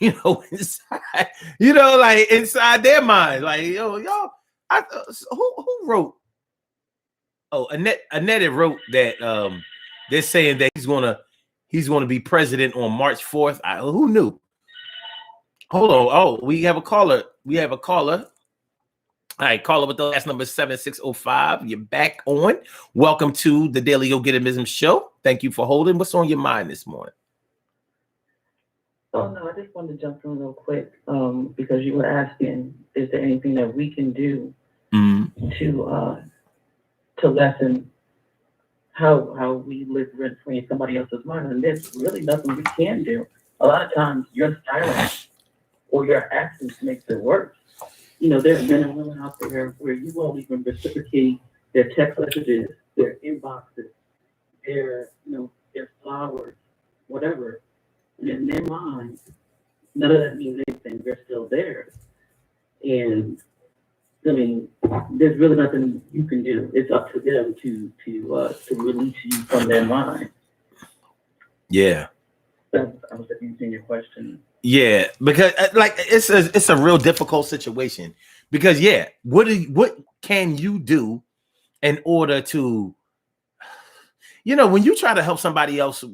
Inside, like inside their mind. Like, yo, y'all. Who wrote? Oh, Annette wrote that. They're saying that he's gonna be president on March 4th. Who knew? Hold on. Oh, we have a caller. All right, caller with the last number 7605. You're back on. Welcome to the Daily Go Get Show. Thank you for holding. What's on your mind this morning? Oh no, I just wanted to jump in real quick because you were asking, is there anything that we can do to lessen how we live rent free in somebody else's mind, and there's really nothing we can do. A lot of times, your silence or your absence makes it worse. There's men and women out there where you won't even reciprocate their text messages, their inboxes, their flowers, whatever. And in their mind, none of that means anything. They're still there. And I mean, there's really nothing you can do. It's up to them to release you from their mind. Yeah. I was answering your question. Yeah, because like it's a real difficult situation because what can you do in order to, when you try to help somebody else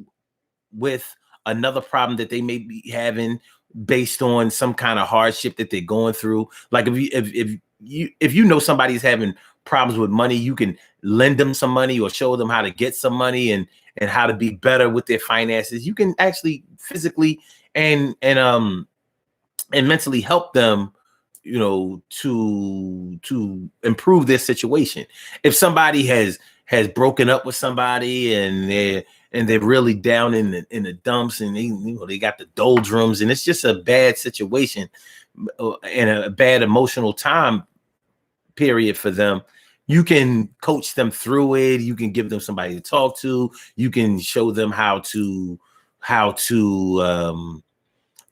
with another problem that they may be having based on some kind of hardship that they're going through, like if you know somebody's having problems with money, you can lend them some money or show them how to get some money and how to be better with their finances. You can actually physically and mentally help them, to improve their situation. If somebody has broken up with somebody and they're really down in the dumps and they got the doldrums and it's just a bad situation and a bad emotional time period for them, you can coach them through it. You can give them somebody to talk to. You can show them how to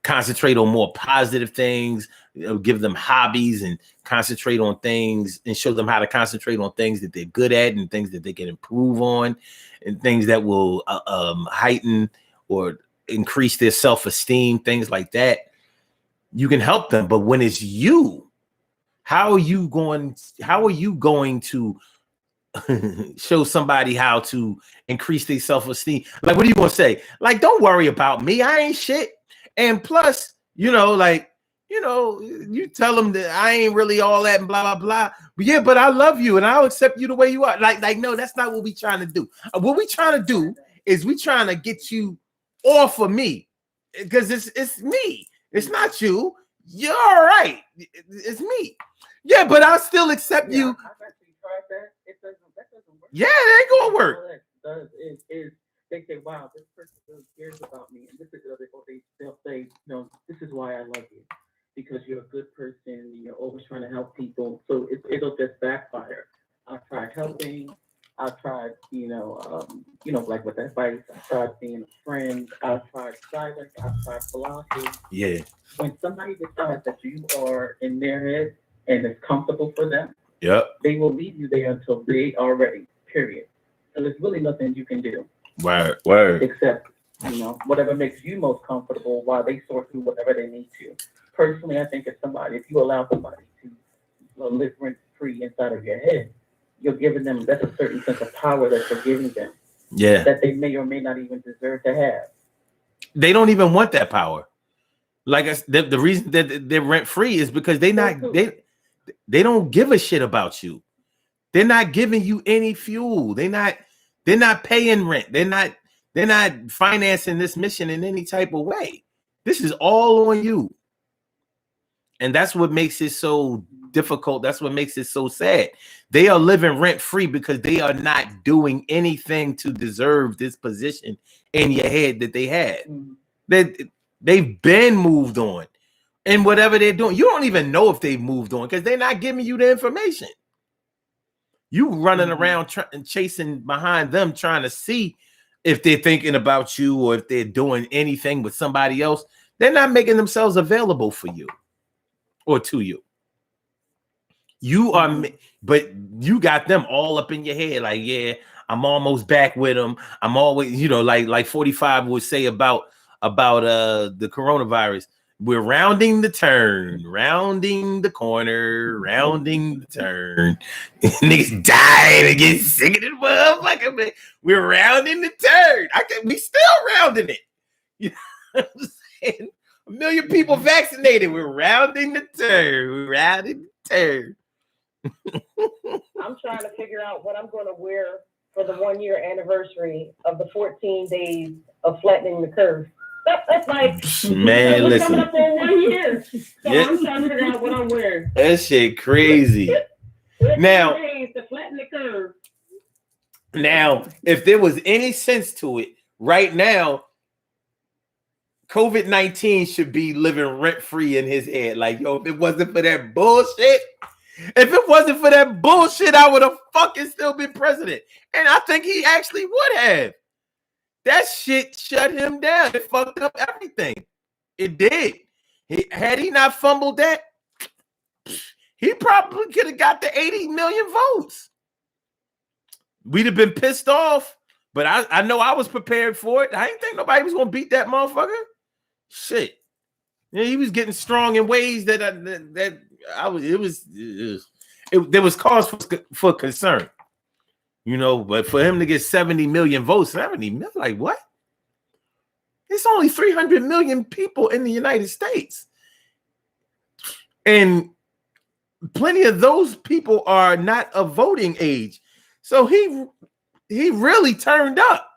concentrate on more positive things, give them hobbies and concentrate on things and show them how to concentrate on things that they're good at and things that they can improve on and things that will heighten or increase their self-esteem, things like that. You can help them. But when it's you, how are you going to show somebody how to increase their self-esteem? Like, what are you going to say? Like, don't worry about me. I ain't shit. And plus, you tell them that I ain't really all that and blah, blah, blah. But yeah, but I love you and I'll accept you the way you are. Like, no, that's not what we trying to do. What we trying to do is we trying to get you off of me because it's me. It's not you. You're all right. It's me. Yeah, but I'll still accept you. I've actually tried that. That doesn't work. Yeah, it ain't gonna work. All that does is they say, wow, this person really cares about me. And they'll say, this is why I love you. Because you're a good person, you're always trying to help people. So it'll just backfire. I've tried helping. I've tried, like with advice. I've tried being a friend. I've tried silence. I've tried philosophy. Yeah. When somebody decides that you are in their head and it's comfortable for them, they will leave you there until they are ready, period. So there's really nothing you can do. Word. Except, whatever makes you most comfortable while they sort through whatever they need to. Personally, I think if you allow somebody to live rent free inside of your head, you're giving them, that's a certain sense of power that you're giving them. Yeah. That they may or may not even deserve to have. They don't even want that power. Like the reason that they're rent free is because they don't give a shit about you. They're not giving you any fuel. They're not paying rent. They're not financing this mission in any type of way. This is all on you. And that's what makes it so difficult. That's what makes it so sad. They are living rent free because they are not doing anything to deserve this position in your head that they had. They've been moved on. And whatever they're doing, you don't even know if they've moved on because they're not giving you the information. You running around chasing behind them, trying to see if they're thinking about you or if they're doing anything with somebody else. They're not making themselves available for you or to you. You are, but you got them all up in your head. Like, yeah, I'm almost back with them. I'm always, like 45 would say about the coronavirus. We're rounding the turn, rounding the corner, rounding the turn. Niggas dying and getting sick of this motherfucker, man. We're rounding the turn. We still rounding it. You know what I'm saying? 1 million people vaccinated. We're rounding the turn. We're rounding the turn. I'm trying to figure out what I'm going to wear for the 1-year anniversary of the 14 days of flattening the curve. That's like, man, listen. Coming up on 1 year. So I'm trying to figure out what I'm wearing. That shit crazy. Now, to flatten the curve. Now, if there was any sense to it, right now, COVID-19 should be living rent-free in his head. Like, yo, if it wasn't for that bullshit, I would have fucking still been president. And I think he actually would have. That shit shut him down. It fucked up everything. It did. Had he not fumbled that, he probably could have got the 80 million votes. We'd have been pissed off, but I know I was prepared for it. I didn't think nobody was going to beat that motherfucker. Shit. Yeah, he was getting strong in ways that there was cause for concern. You know, but for him to get 70 million votes, 70 million, like what? It's only 300 million people in the United States. And plenty of those people are not of voting age. So he really turned up.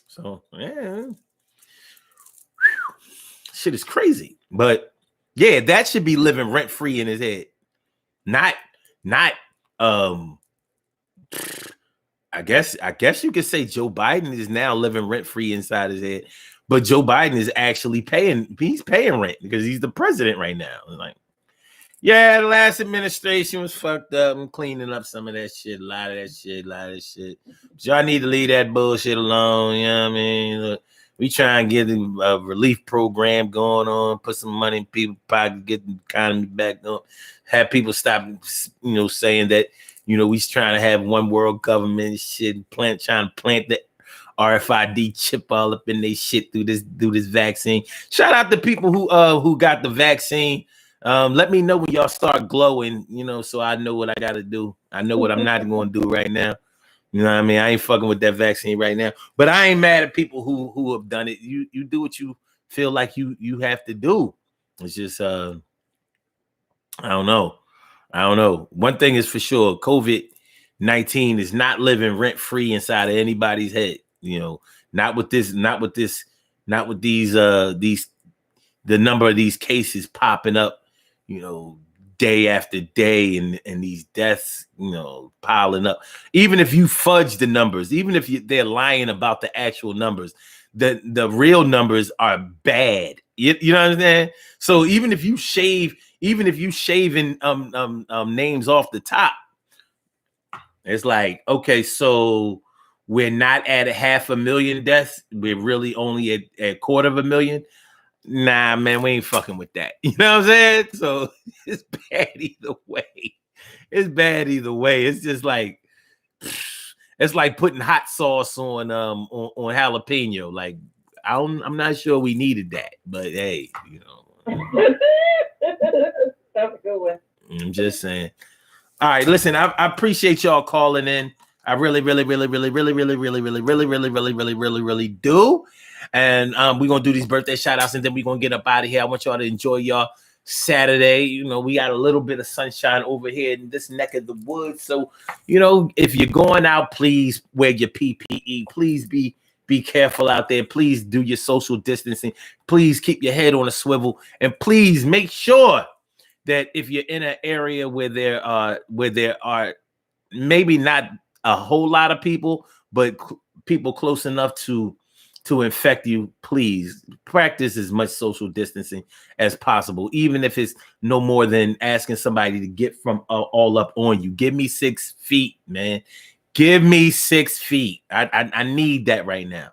So, yeah. Shit is crazy. But yeah, that should be living rent-free in his head. Not I guess you could say Joe Biden is now living rent-free inside his head, but Joe Biden is actually paying rent because he's the president right now. Like, yeah, the last administration was fucked up. I'm cleaning up some of that shit, a lot of that shit. But y'all need to leave that bullshit alone. You know what I mean? Look, we try and get a relief program going on, put some money in people's pockets, get the economy back on, have people stop, saying that, we trying to have one world government shit, trying to plant the RFID chip all up in their shit through this vaccine. Shout out to people who got the vaccine. Let me know when y'all start glowing, so I know what I got to do. I know what I'm not going to do right now. You know what I mean? I ain't fucking with that vaccine right now. But I ain't mad at people who have done it. You do what you feel like you have to do. It's just I don't know. One thing is for sure, COVID-19 is not living rent-free inside of anybody's head. Not with these the number of these cases popping up, day after day, and these deaths, piling up. Even if you fudge the numbers, even if they're lying about the actual numbers, the real numbers are bad. You know what I'm saying? So even if you shaving names off the top, it's like, okay, so we're not at 500,000 deaths. We're really only at 250,000. Nah, man, we ain't fucking with that. You know what I'm saying? So it's bad either way. It's just like, it's like putting hot sauce on jalapeno. Like, I'm not sure we needed that, but hey, That's a good one. I'm just saying. All right, listen, I appreciate y'all calling in. I really do. And we're gonna do these birthday shout outs and then we're gonna get up out of here. I want y'all to enjoy y'all Saturday. We got a little bit of sunshine over here in this neck of the woods. So, if you're going out, please wear your PPE. Please be careful out there. Please do your social distancing. Please keep your head on a swivel, and please make sure that if you're in an area where there are maybe not a whole lot of people, but people close enough to infect you, please practice as much social distancing as possible, even if it's no more than asking somebody to get from all up on you. Give me 6 feet, man. Give me 6 feet. I need that right now.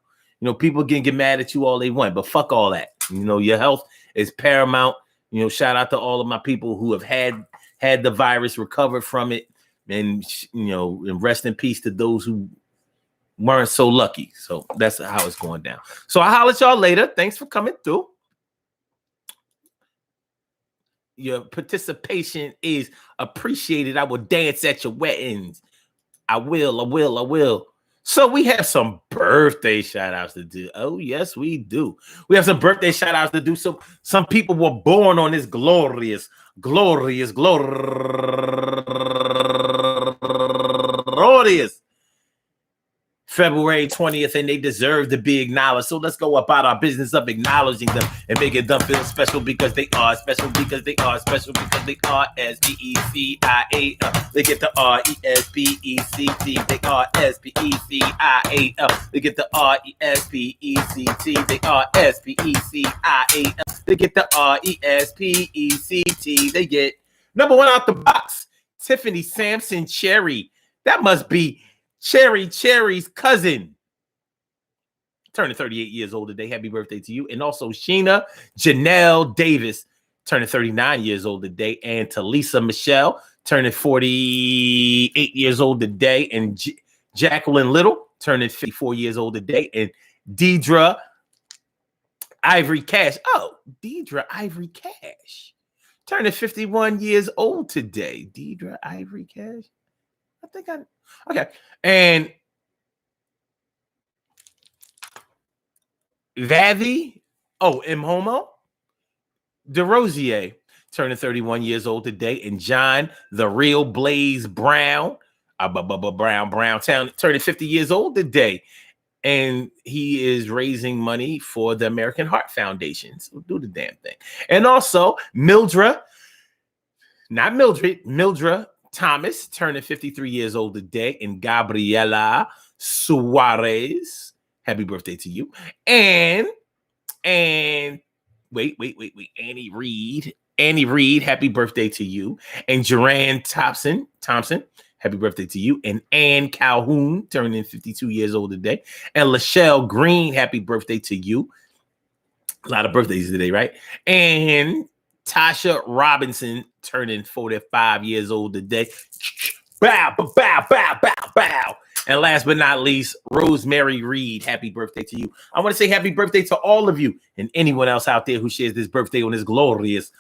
People can get mad at you all they want, but fuck all that. Your health is paramount. Shout out to all of my people who have had the virus, recovered from it, and and rest in peace to those who weren't so lucky. So that's how it's going down. So I'll holler at y'all later. Thanks for coming through. Your participation is appreciated. I will dance at your weddings. I will. So we have some birthday shout outs to do. Oh, yes, we do. We have some birthday shout outs to do. So some people were born on this glorious February 20th, and they deserve to be acknowledged. So let's go about our business of acknowledging them and making them feel special because they are special, because they are special, because they are S-P-E-C-I-A. They get the R-E-S-P-E-C-T. They are S-P-E-C-I-A. They get the R-E-S-P-E-C-T. They are S-P-E-C-I-A. They get the R-E-S-P-E-C-T. They get number one out the box, Tiffany Sampson Cherry. That must be Cherry's cousin. Turning 38 years old today. Happy birthday to you. And also Sheena Janelle Davis, turning 39 years old today. And Talisa Michelle, turning 48 years old today. And Jacqueline Little, turning 54 years old today. And Deidre Ivory Cash. Oh, Deidre Ivory Cash, turning 51 years old today. Deidre Ivory Cash. Okay. And Vavi, M. Homo DeRosier, turning 31 years old today. And John, the real Blaze Brown, Browntown, turning 50 years old today. And he is raising money for the American Heart Foundation. So do the damn thing. And also Mildred Thomas, turning 53 years old today. And Gabriela Suarez, happy birthday to you. And wait. Annie Reed, happy birthday to you. And Joanne Thompson, happy birthday to you. And Ann Calhoun, turning 52 years old today. And Lachelle Green, happy birthday to you. A lot of birthdays today, right? And Tasha Robinson, turning 45 years old today. Bow, bow, bow, bow, bow. And last but not least, Rosemary Reed, happy birthday to you. I want to say happy birthday to all of you and anyone else out there who shares this birthday on this glorious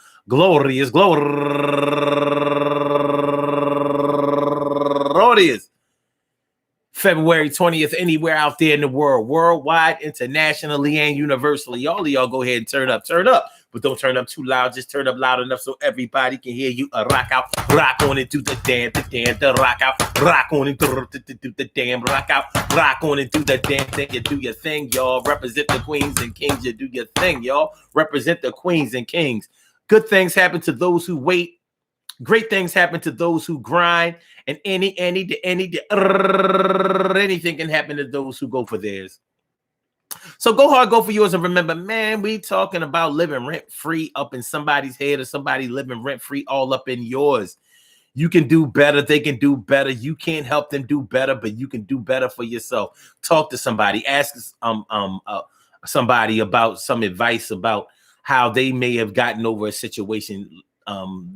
February 20th, anywhere out there in the world, worldwide, internationally, and universally. All of y'all go ahead and turn up. But don't turn up too loud. Just turn up loud enough so everybody can hear you. Rock out, rock on and do the damn, the rock out, rock on and do the damn, rock out, rock on and do the damn thing. You do your thing, y'all. Represent the queens and kings. You do your thing, y'all. Represent the queens and kings. Good things happen to those who wait. Great things happen to those who grind. And anything can happen to those who go for theirs. So go hard, go for yours. And remember, man, we talking about living rent-free up in somebody's head or somebody living rent-free all up in yours. You can do better. They can do better. You can't help them do better, but you can do better for yourself. Talk to somebody. Ask somebody about some advice about how they may have gotten over a situation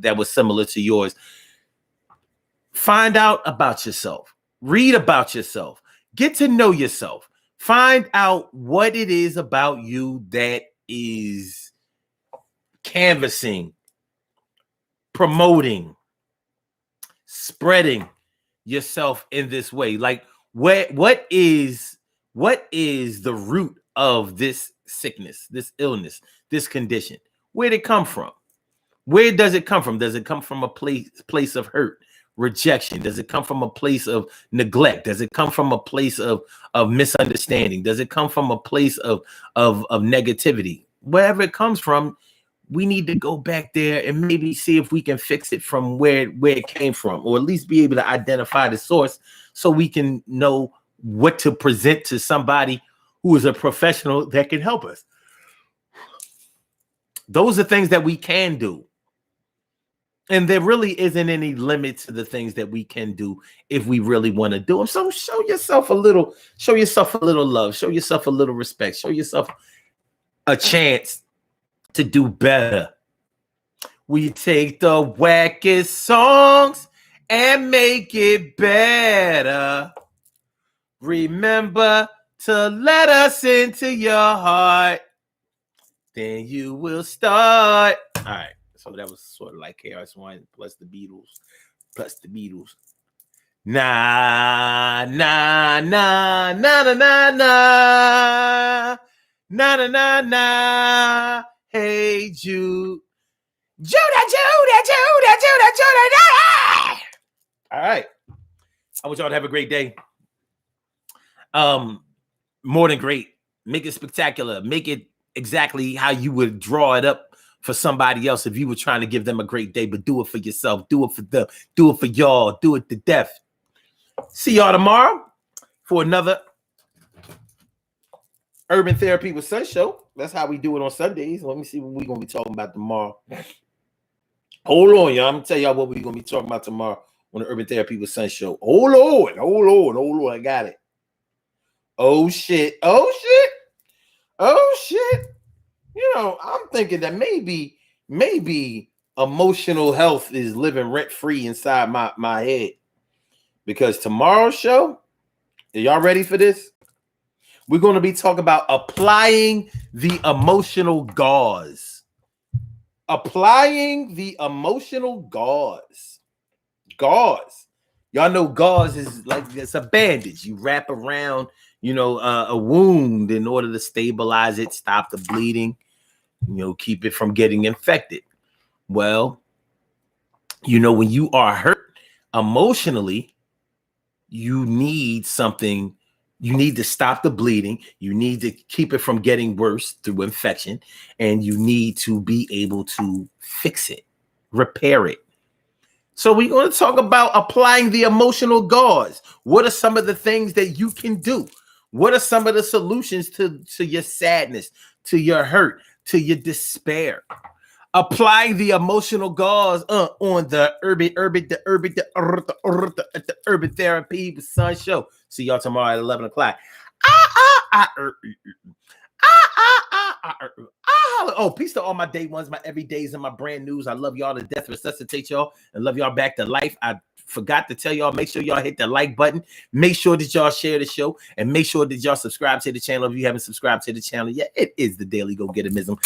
that was similar to yours. Find out about yourself. Read about yourself. Get to know yourself. Find out what it is about you that is canvassing, promoting, spreading yourself in this way. Like what is the root of this sickness, this illness, this condition? Where'd it come from? Where does it come from? Does it come from a place of hurt, rejection? Does it come from a place of neglect? Does it come from a place of misunderstanding? Does it come from a place of negativity? Wherever it comes from, we need to go back there and maybe see if we can fix it from where it came from, or at least be able to identify the source so we can know what to present to somebody who is a professional that can help us. Those are things that we can do. And there really isn't any limit to the things that we can do if we really want to do them. So show yourself a little love, show yourself a little respect, show yourself a chance to do better. We take the wackest songs and make it better. Remember to let us into your heart. Then you will start. All right. So that was sort of like KRS-One plus the Beatles. Na na na na na na na na na na na. Hey Jude, Judah. All right. I want y'all to have a great day. more than great. Make it spectacular. Make it exactly how you would draw it up for somebody else if you were trying to give them a great day, but do it for yourself. Do it for them. Do it for y'all. Do it to death. See y'all tomorrow for another Urban Therapy with Sun show. That's how we do it on Sundays. Let me see what we're going to be talking about tomorrow. Hold on, y'all. I'm going to tell y'all what we're going to be talking about tomorrow on the Urban Therapy with Sun show. Hold on. I got it. Oh, shit. You know, I'm thinking that maybe emotional health is living rent-free inside my head. Because tomorrow's show, are y'all ready for this? We're going to be talking about applying the emotional gauze. Applying the emotional gauze. Gauze. Y'all know gauze is like it's a bandage. You wrap around, a wound in order to stabilize it, stop the bleeding, keep it from getting infected. Well, when you are hurt emotionally, you need something. You need to stop the bleeding. You need to keep it from getting worse through infection. And you need to be able to fix it, repair it. So we're going to talk about applying the emotional gauze. What are some of the things that you can do? What are some of the solutions to your sadness, to your hurt, to your despair? Applying the emotional gauze on the Urban Therapy with Sun show. See y'all tomorrow at 11 o'clock. Oh, peace to all my day ones, my everydays, and my brand news. I love y'all to death, resuscitate y'all, and love y'all back to life. I forgot to tell y'all, make sure y'all hit the like button. Make sure that y'all share the show, and make sure that y'all subscribe to the channel if you haven't subscribed to the channel yet. It is the Daily Go Getimism.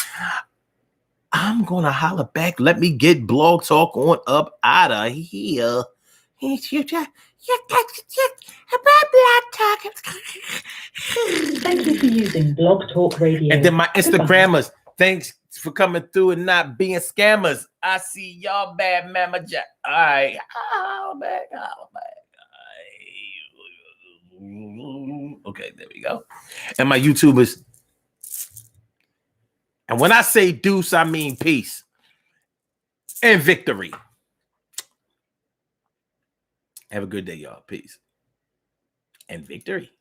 I'm gonna holler back. Let me get Blog Talk on up out of here. Thank you for using Blog Talk Radio. And then my Instagrammers, thanks for coming through and not being scammers. I see y'all, bad mama jack. All right, holla back. Okay, there we go. And my YouTubers. And when I say deuce, I mean peace and victory. Have a good day, y'all. Peace and victory.